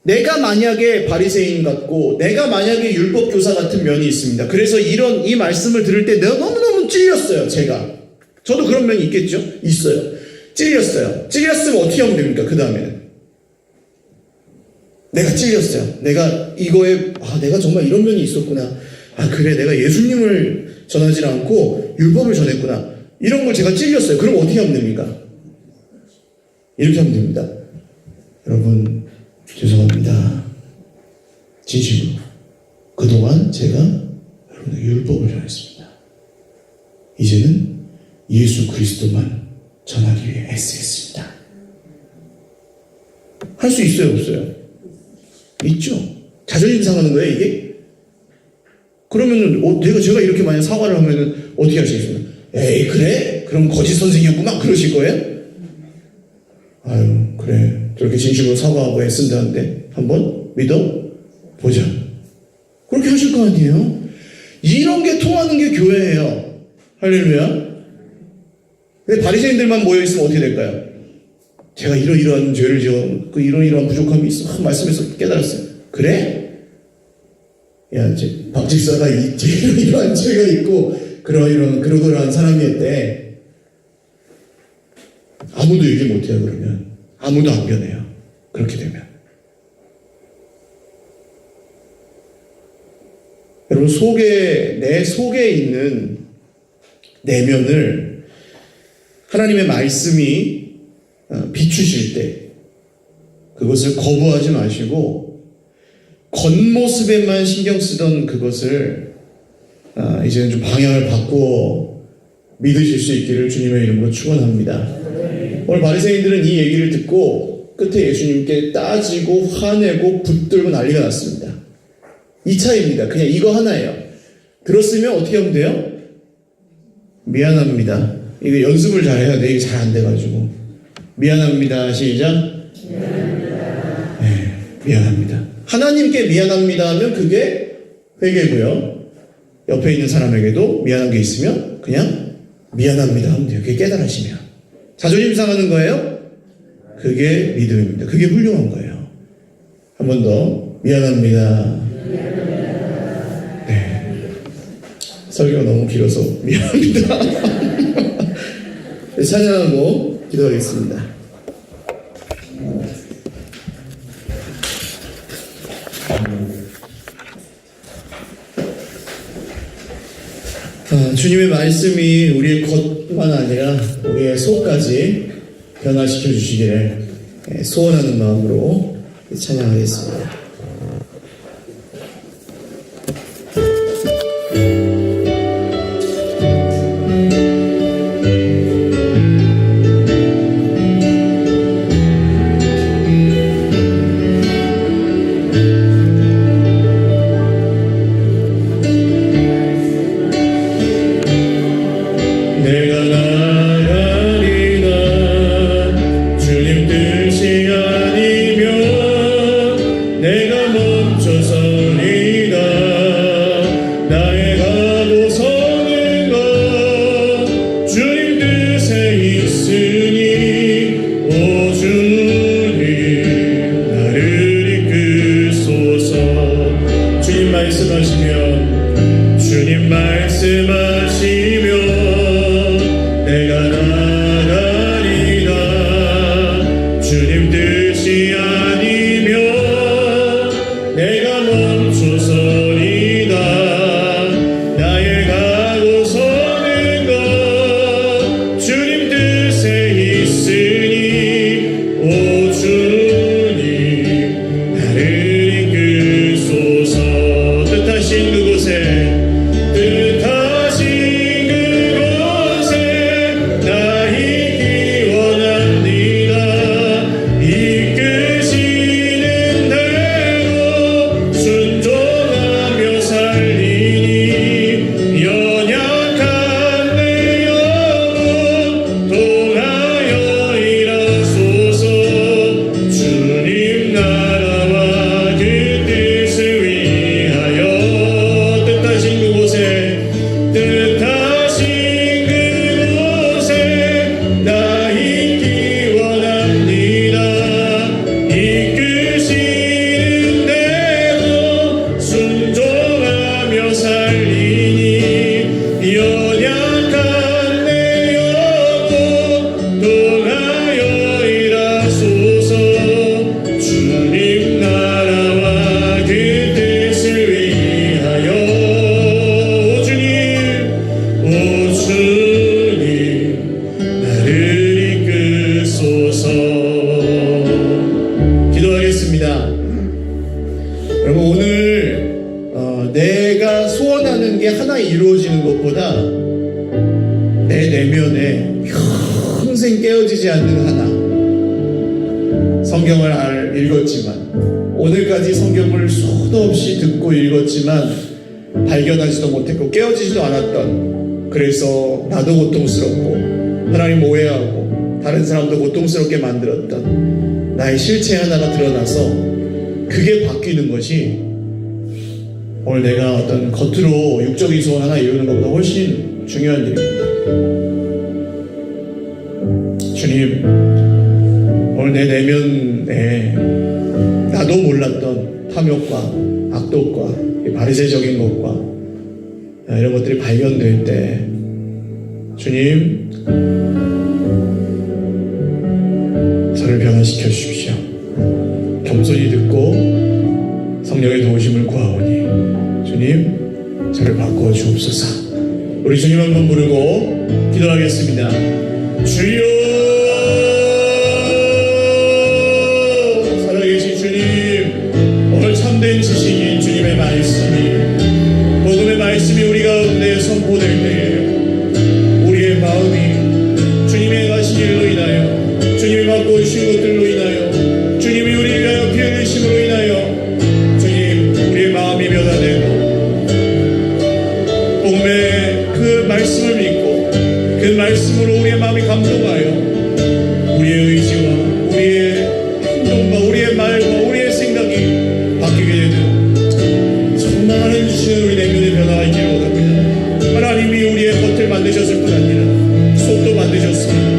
[SPEAKER 1] 내가 만약에 바리새인 같고 내가 만약에 율법 교사 같은 면이 있습니다. 그래서 이 말씀을 들을 때 내가 너무너무 찔렸어요. 저도 그런 면이 있겠죠? 있어요. 찔렸어요. 찔렸으면 어떻게 하면 됩니까? 그 다음에는 내가 찔렸어요. 내가 이거에 내가 정말 이런 면이 있었구나. 그래, 내가 예수님을 전하지 않고 율법을 전했구나. 이런 걸 제가 찔렸어요. 그럼 어떻게 하면 됩니까? 이렇게 하면 됩니다. 여러분, 죄송합니다. 진심으로. 그동안 제가 여러분에게 율법을 전했습니다. 이제는 예수 그리스도만 전하기 위해 애쓰겠습니다. 할 수 있어요, 없어요? 있죠. 자존심 상하는 거예요, 이게? 그러면은 제가 이렇게 만약 사과를 하면은 어떻게 하시겠습니까? 에이, 그래? 그럼 거짓 선생이었구만. 그러실 거예요? 아유, 그래. 저렇게 진심으로 사과하고 애쓴다는데 한번 믿어보자. 그렇게 하실 거 아니에요? 이런 게 통하는 게 교회예요. 할렐루야. 근데 바리새인들만 모여있으면 어떻게 될까요? 제가 이러이러한 죄를 지어 이러이러한 부족함이 있어. 말씀에서 깨달았어요. 그래? 야, 이제 박 집사가 이러한 죄가 있고 그러한 사람이었대. 아무도 얘기 못해요. 그러면 아무도 안 변해요. 그렇게 되면 여러분, 내 속에 있는 내면을 하나님의 말씀이 비추실 때 그것을 거부하지 마시고 겉모습에만 신경 쓰던 그것을 이제는 좀 방향을 바꾸어 믿으실 수 있기를 주님의 이름으로 축원합니다. 오늘 바리새인들은 이 얘기를 듣고 끝에 예수님께 따지고 화내고 붙들고 난리가 났습니다. 이 차이입니다. 그냥 이거 하나예요. 들었으면 어떻게 하면 돼요? 미안합니다. 이거 연습을 잘해야 돼. 이게 잘 안 돼가지고. 미안합니다. 시작. 네, 미안합니다. 하나님께 미안합니다 하면 그게 회개고요. 옆에 있는 사람에게도 미안한 게 있으면 그냥 미안합니다 하면 돼요. 그게 깨달으시면. 자존심 상하는 거예요? 그게 믿음입니다. 그게 훌륭한 거예요. 한 번 더. 미안합니다. 네. 설교가 너무 길어서 미안합니다. 찬양하고 기도하겠습니다. 주님의 말씀이 우리의 겉만 아니라 우리의 속까지 변화시켜 주시기를 소원하는 마음으로 찬양하겠습니다. 이루어지는 것보다 내 내면에 평생 깨어지지 않는 하나, 성경을 읽었지만 오늘까지 성경을 수도 없이 듣고 읽었지만 발견하지도 못했고 깨어지지도 않았던, 그래서 나도 고통스럽고 하나님 오해하고 다른 사람도 고통스럽게 만들었던 나의 실체 하나가 드러나서 그게 바뀌는 것이 오늘 내가 어떤 겉으로 육적인 소원 하나 이루는 것보다 훨씬 중요한 일입니다. 주님, 오늘 내 내면에 나도 나도 몰랐던 탐욕과 악독과 바리새적인 것과 이런 것들이 발견될 때 주님 저를 변화시켜 주십시오. 겸손히 듣고 성령의 도우심을 구하오니 주님 저를 바꾸어 주옵소서. 우리 주님 한번 부르고 기도하겠습니다. 주여, 살아계신 주님, 오늘 참된 지식인 주님의 말씀이, 복음의 말씀이 우리 가운데 선포될 때에 우리의 마음이 주님의 가신 일로 인하여, 주님이 바꿔주신 것들로 인하여, 주님이 우리를 위하여 피 흘리심으로 인하여 주님 우리의 마음이 변화되고 복음의 그 말씀을 믿고 그 말씀으로 우리의 마음이 감동하여 우리의 의지와 우리의 행동과 우리의 말과 우리의 생각이 바뀌게 되는 정말 하나님 주시는 우리 내면의 변화가 있기를 원합니다. 하나님이 우리의 겉을 만드셨을 뿐 아니라 속도 만드셨습니다.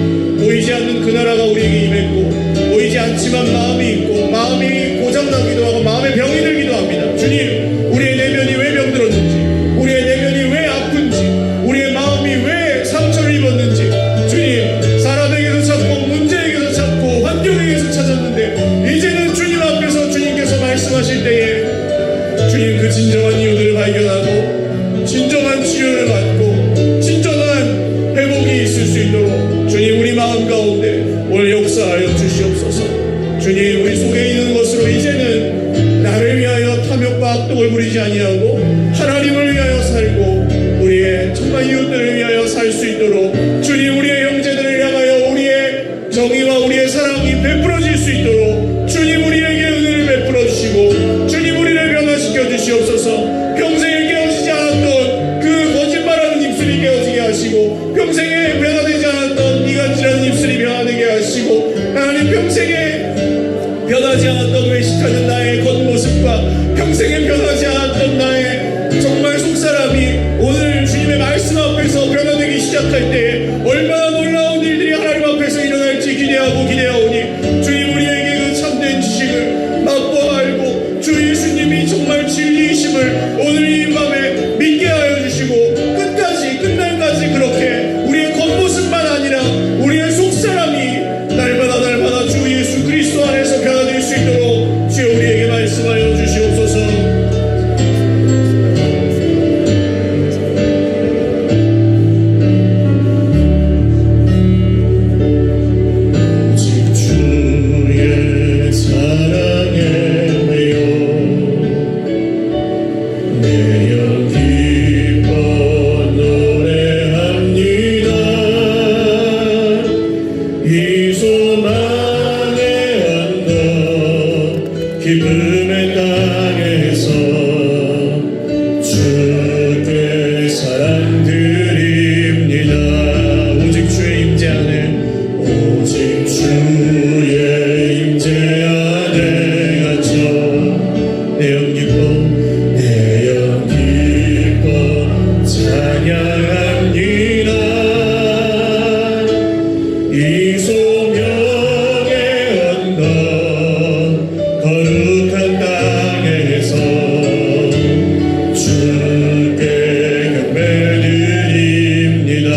[SPEAKER 1] 보이지 않는 그 나라가 우리에게 임했고 보이지 않지만 마음이 있고 마음이 고장나기도 하고 마음에 병이 들기도 합니다. 주님, 우리의 내면이 왜 병들었는지, 우리의 내면이 왜 아픈지, 우리의 마음이 왜 상처를 입었는지 주님, 사람에게서 찾고 문제에게서 찾고 환경에게서 찾았는데 이제는 주님 앞에서 주님께서 말씀하실 때에 주님 그 진정한 이유들을 발견하고 진정한 치료를 받고 진정한 회복이 있을 수 있도록 주님 우리 마음 가운데 오늘 역사하여 주시옵소서. 주님, 우리 속에 있는 것으로 이제는 나를 위하여 탐욕과 악독을 부리지 아니하고 하나님을 위하여 살고 우리의 정말 이웃들을 위하여 살 수 있도록 주님, 우리의 형제들을 향하여 우리의 정의와 우리의 사랑이 베풀어질 수 있도록 주님 우리에게 은혜를 베풀어 주시고 주님 우리를 변화시켜 주시옵소서. 평생에 깨어지지 않았던 그 거짓말하는 입술이 깨어지게 하시고 평생에 변화되지 않았던 이간질하는 입술이 변화되게 하시고 하나님 평생에 변하지 않았던 외식하는 나의 겉모습과 평생에 변하지 않았던 나의 정말 속사람이 오늘 주님의 말씀 앞에서 변화되기 시작할 때 얼마나 놀라운 일들이 하나님 앞에서 일어날지 기대하오니 주님 우리에게 그 참된 지식을 맛보아 알고 주 예수님이 정말 진리이심을 오늘 이 밤에 믿게 하여 주시고 끝날까지 그렇게 우리의 겉모습만 아니라 우리의 속사람이 날마다 주 예수 그리스도 안에서 변화될 수 있도록 주여 우리에게 말씀하여 주시옵소서. 기쁨의 땅에서 주께 사랑드립니다. 오직 주의 임재 안에 오직 주의 임재 안에 갇혀 내 영 기뻐 찬양합니다. 이 소명의 언덕 거룩한 땅에서 주께 경배드립니다.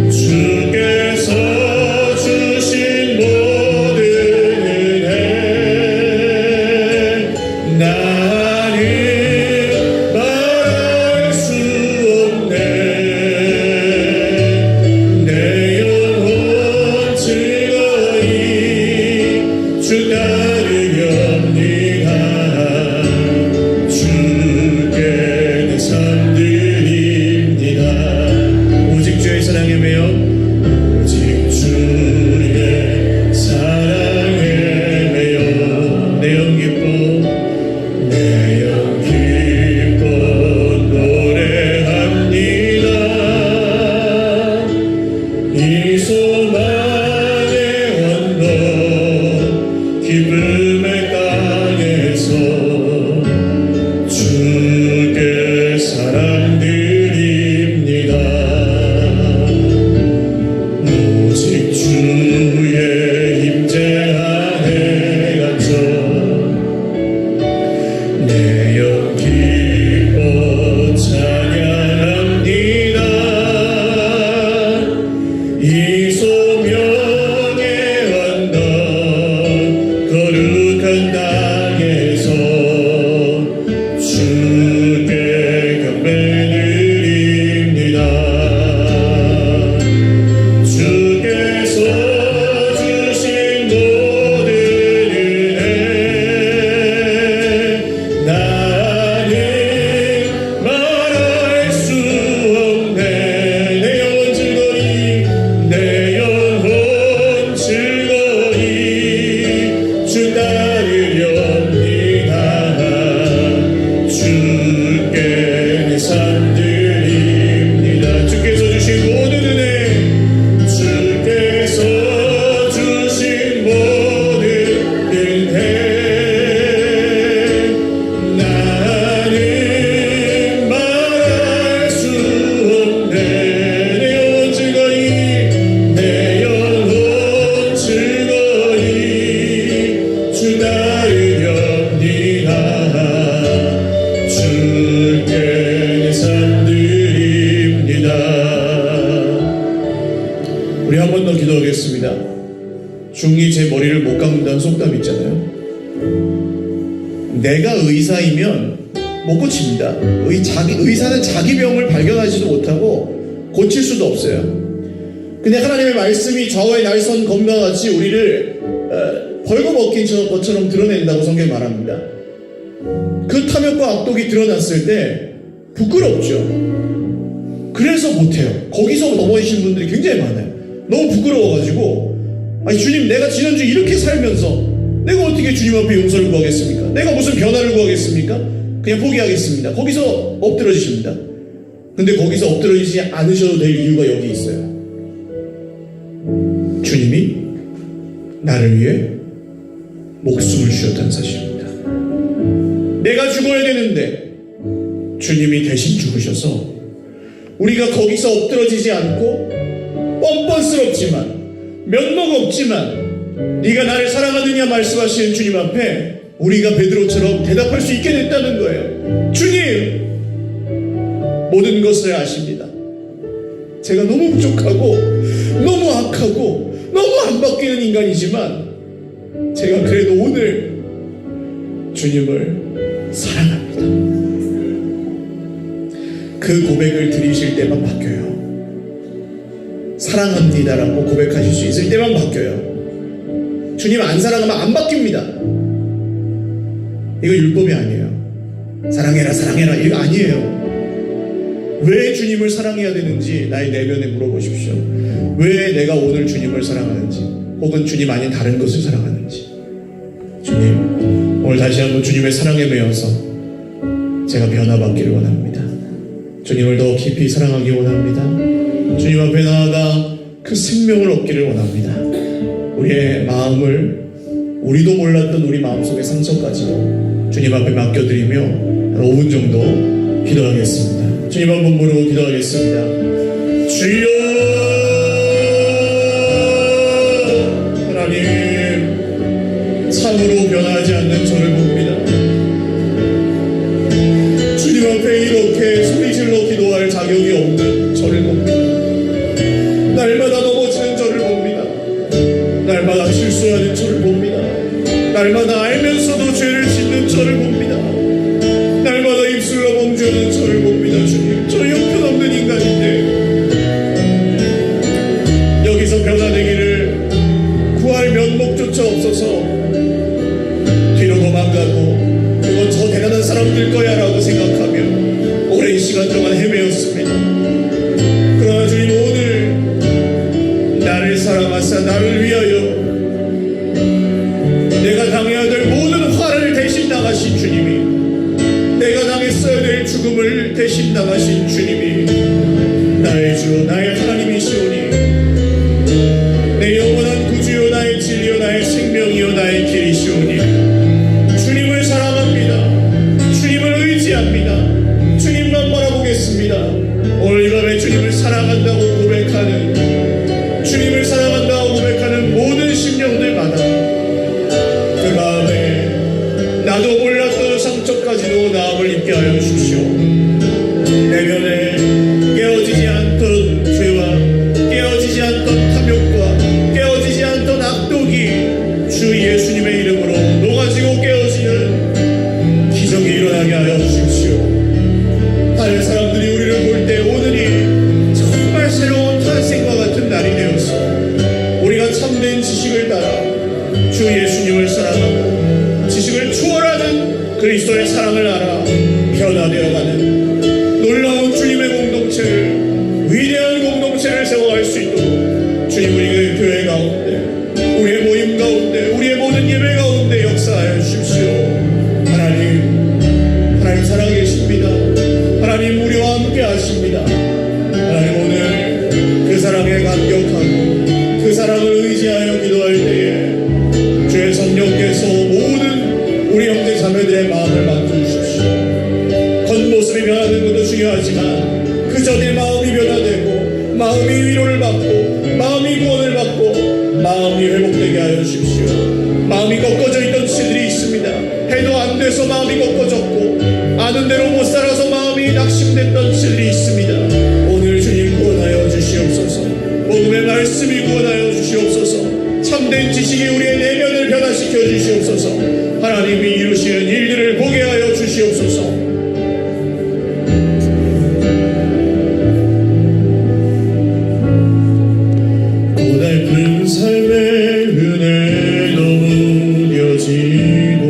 [SPEAKER 1] 주께서 주신 모든 은혜 나는 말할 수 없네. 내 영혼 즐거이 주 따르렵니다. 주께 내 삶 드립니다. 오직 주의 사랑에 매여 오직 주의 사랑에 매여 내 영 기뻐 노래합니다. 이 소망의 언덕 기쁨의 땅에서 주께 사랑드립니다. 오직 주의 임재 안에 기도하겠습니다. 중이 제 머리를 못 감는다는 속담 있잖아요. 내가 의사이면 못 고칩니다. 의사는 자기 병을 발견하지도 못하고 고칠 수도 없어요. 근데 하나님의 말씀이 좌우의 날선 검과 같이 우리를 벌거벗긴 것처럼 드러낸다고 성경이 말합니다. 그 탐욕과 악독이 드러났을 때 부끄럽죠. 그래서 못해요. 거기서 넘어지시는 분들이 굉장히 많아요. 너무 부끄러워가지고, 아니 주님, 내가 지난주 이렇게 살면서 내가 어떻게 주님 앞에 용서를 구하겠습니까? 내가 무슨 변화를 구하겠습니까? 그냥 포기하겠습니다. 거기서 엎드러지십니다. 근데 거기서 엎드러지지 않으셔도 될 이유가 여기 있어요. 주님이 나를 위해 목숨을 주셨다는 사실입니다. 내가 죽어야 되는데 주님이 대신 죽으셔서 우리가 거기서 엎드러지지 않고 뻔뻔스럽지만 면목 없지만 네가 나를 사랑하느냐 말씀하시는 주님 앞에 우리가 베드로처럼 대답할 수 있게 됐다는 거예요. 주님, 모든 것을 아십니다. 제가 너무 부족하고 너무 악하고 너무 안 바뀌는 인간이지만 제가 그래도 오늘 주님을 사랑합니다. 그 고백을 드리실 때만 바뀌어요. 사랑합니다라고 고백하실 수 있을 때만 바뀌어요. 주님 안 사랑하면 안 바뀝니다. 이거 율법이 아니에요. 사랑해라 사랑해라 이거 아니에요. 왜 주님을 사랑해야 되는지 나의 내면에 물어보십시오. 왜 내가 오늘 주님을 사랑하는지, 혹은 주님 아닌 다른 것을 사랑하는지. 주님, 오늘 다시 한번 주님의 사랑에 매여서 제가 변화받기를 원합니다. 주님을 더 깊이 사랑하기 원합니다. 주님 앞에 나아가 그 생명을 얻기를 원합니다. 우리의 마음을, 우리도 몰랐던 우리 마음속의 상처까지도 주님 앞에 맡겨드리며 한 5분 정도 기도하겠습니다. 주님 한 번 부르고 기도하겠습니다. 주여, 하나님, 참으로 변하지 않는 저를 봅니다. 주님 앞에 이렇게 소리질러 기도할 자격이 없는 저를 봅니다. 날마다 넘어지는 저를 봅니다. 날마다 실수하는 저를 봅니다. 날마다 알면서도 죄를 짓는 저를 봅니다. 날마다 입술로 범죄하는 저를 봅니다. 주님, 저 형편없는 인간인데 여기서 변화되기를 구할 면목조차 없어서 뒤로 도망가고 그건 저 대단한 사람들 거야 라고 생각하며 오랜 시간 동안 헤매었습니다. 그러나 주님, 오늘 나를 사랑하사 나를 위하여 내가 당해야 될 모든 화를 대신 당하신 주님이, 내가 당했어야 될 죽음을 대신 당하신 주님이 나의 주 나의 하나님이시오니 내 영원한 구주요 나의 진리요 나의 생명이요 나의 길이시오니 주님을 사랑합니다. 주님을 의지합니다. 주님만 바라보겠습니다. 오늘 이 밤에 주님을 사랑한다고 고백하는, 주님을 사랑한다고 고백하는 모든 심령들마다 그 마음에 나도 몰랐던 상처까지도 나음을 입게 하여 주시오. 내면에 깨어지지 않던 죄와 깨어지지 않던 탐욕과 깨어지지 않던 악독이 주 예수님의 이름으로 녹아지고 깨어지는 기적이 일어나게 하여 주십시오. 다른 사람들이 우리를 볼 때 오늘이 정말 새로운 탄생과 같은 날이 되어서 우리가 참된 지식을 따라 주 예수님을 사랑하고 지식을 초월하는 그리스도의 사랑을 알아 변화되어가는 놀라운 주님의 공동체를, 위대한 공동체를 세워갈 수 있도록 주님, 우리의 교회 가운데, 우리의 모임 가운데, 우리의 모든 예배 가운데 역사하여 주십시오. 하나님 살아계십니다. 하나님 우리와 함께 하십니다. 하나님, 오늘 그 사랑에 감격하고 그 사랑을 의지하여 기도할 때에 주의 성령께서 모든 우리 형제 자매들의 마음을 만져주십시오. 겉모습이 변하는 것도 중요하지만 그저 내 마음이 변화되고 마음이 위로를 받고 마음이 구원을 받고 마음이 회복되게 하여 주십시오. 마음이 꺾어져 있던 치들이 있습니다. 해도 안 돼서 마음이 꺾어졌고 아는 대로 못 살아서 마음이 낙심됐던 치들이 있습니다. 오늘 주님 구원하여 주시옵소서. 복음의 말씀이 구원하여 주시옵소서. 참된 지식이 우리의 내면을 변화시켜 주시옵소서. 하나님이 이루시는 일들을 보게 하여 주시옵소서. 고달픈 삶의 은혜도 무뎌지고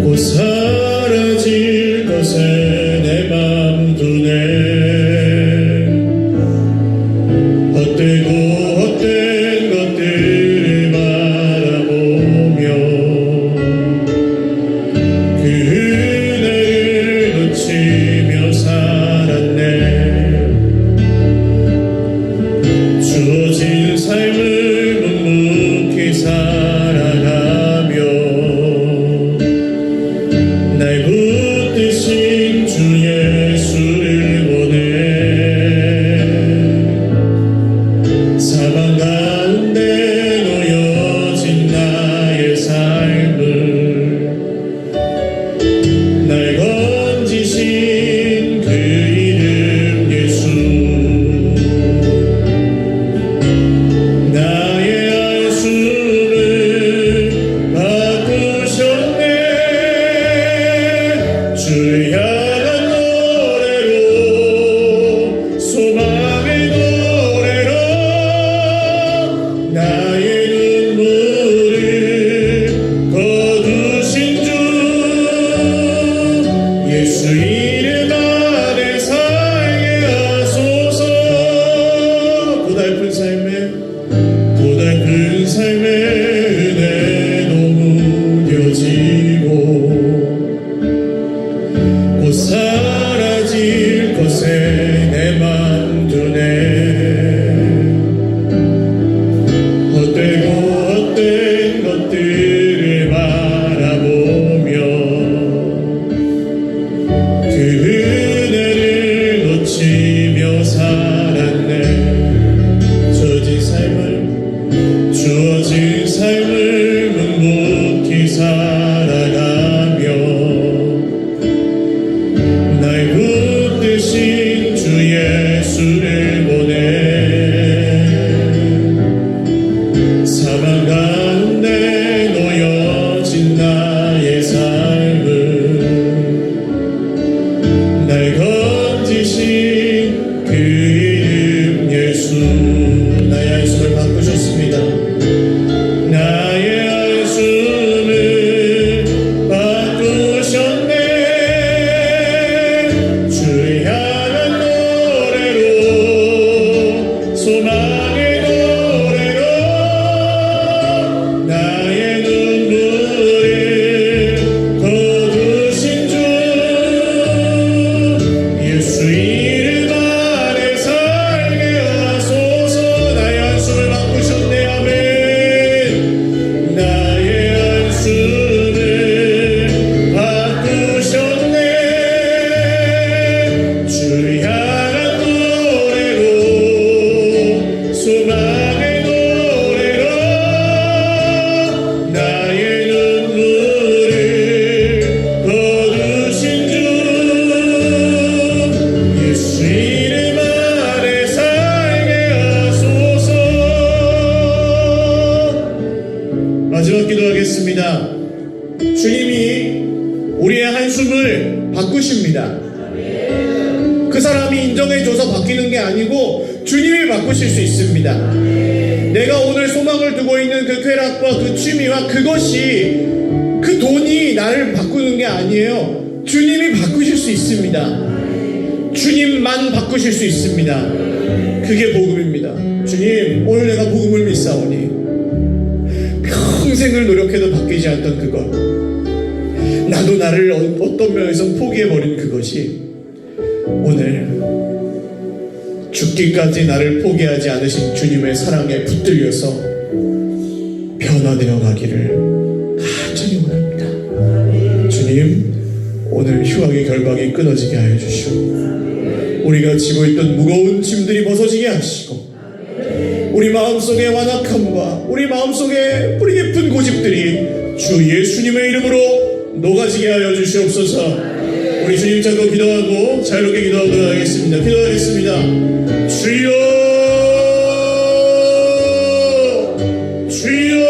[SPEAKER 1] 곧 사라질 것에 내 맘 두네. 헛되고 헛된 것들을 바라보며 그 은혜를 놓치며 살았네. 주어진 삶을 묵묵히 살아가며 날 붙드신 주 예수를 보내. 사망 가운데 놓여진 나의 삶을 날 건지신 그 이름 예수. 나의 한숨을 바꾸셨네. 주를 향한 노래로 소망의 노래로 나의 눈물을 거두신 주 예수 이름 안에 살게 하소서. 고달픈 삶의 은혜도 무뎌지고 곧 사라질 것에 내 맘 두네. 헛되고 헛된 것들을 바라보며 그 은혜를 놓치며 살았네. 주어진 삶을 묵묵히 살아가며 날 붙드신 주 예수를 보내. 사망 가운데 놓여진 나의 삶을 날 건지신 그 이름 예수. 나의 한숨을 바꾸셨습니다. 나의 한숨을 바꾸셨네. 주를 향한 노래로 소망의 노래로 나의 눈물을 거두신 주 예수 이름 안에 살게 하소서. 나의 한숨을 바꾸셨네. 아멘. 나의 한숨을 바꾸셨네. 주를 향한 노래로 소망의 노래로 나의 눈물을 거두신 주 예수 이름 안에 살게 하소서. 마지막 기도하겠습니다. 주님이 우리의 한숨을 바꾸십니다. 그 사람이 인정해줘서 바뀌는 게 아니고 주님이 바꾸실 수 있습니다. 내가 오늘 소망을 두고 있는 그 쾌락과 그 취미와 그것이 그 돈이 나를 바꾸는 게 아니에요. 주님이 바꾸실 수 있습니다. 주님만 바꾸실 수 있습니다. 그게 복음입니다. 주님, 오늘 내가 복음을 믿사오니 평생을 노력해도 바뀌지 않던 그것, 나도 나를 어떤 면에서 포기해버린 그것이 오늘 죽기까지 나를 포기하지 않으신 주님의 사랑에 붙들려서 변화되어 가기를 간절히 원합니다. 주님, 오늘 휴학의 결박이 끊어지게 하여 주시고 우리가 지고 있던 무거운 짐들이 벗어지게 하시고 우리 마음속의 완악함과 우리 마음속의 뿌리 깊은 고집들이 주 예수님의 이름으로 녹아지게 하여 주시옵소서. 우리 주님 찾고 기도하고 자유롭게 기도하도록 하겠습니다. 기도하겠습니다. 주여, 주여,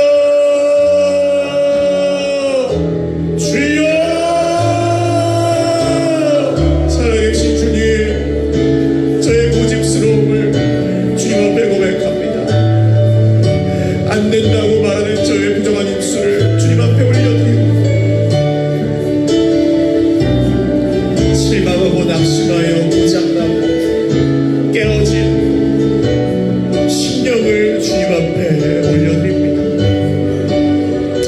[SPEAKER 1] 주여. 살아계신 주님, 저의 고집스러움을 주님 앞에 고백합니다. 안 된다고 말하는 저의 부정한 입술을 주님 앞에 올려드립니다. 실망하고 낙심하여 고장나고 깨어진 심령을 주님 앞에 올려드립니다.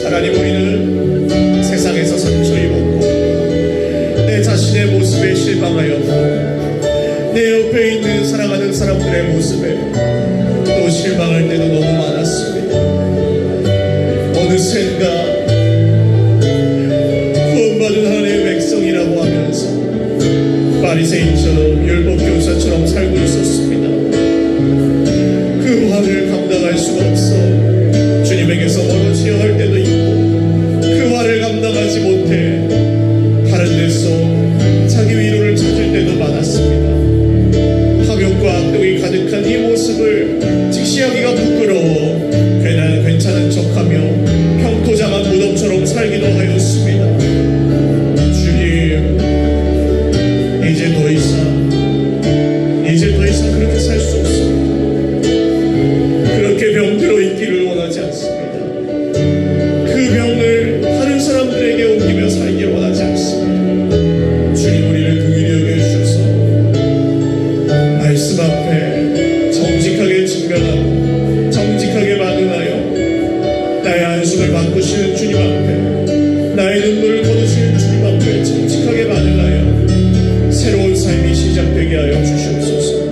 [SPEAKER 1] 하나님, 우리는 세상에서 상처 입었고 내 자신의 모습에 실망하였고 내 옆에 있는 사랑하는 사람들의 모습에 또 실망할 때도 너무 많았습니다. 어느샌가 구원받은 하나님의 백성이라고 하면서 바리새인처럼 율법교사처럼 살고 있었습니다. 그 화를 감당할 수가 없어 주님에게서 멀어지려 할 때도 있고, 그 화를 감당하지 못해 다른 데서 자기 위로를 찾을 때도 많았습니다. 탐욕과 악독이 가득한 이 모습을 직시하기가 부끄러워 괜찮은 척하며 평토장한 무덤처럼 살기도 하였습니다. 주님, 이제 더 이상 그렇게 살 수 없습니다. 그렇게 병들어 있기를 원하지 않습니다. 그 병을 다른 사람들에게 옮기며 살기를 원하지 않습니다. 주님, 우리를 긍휼히 여겨주셔서 말씀 앞에 정직하게 직면하고 정직하게 반응하여 나의 안수를 바꾸시는 주님 앞에, 나의 눈물을 거두시는 주님 앞에 정직하게 반응하여 새로운 삶이 시작되게 하여 주시옵소서.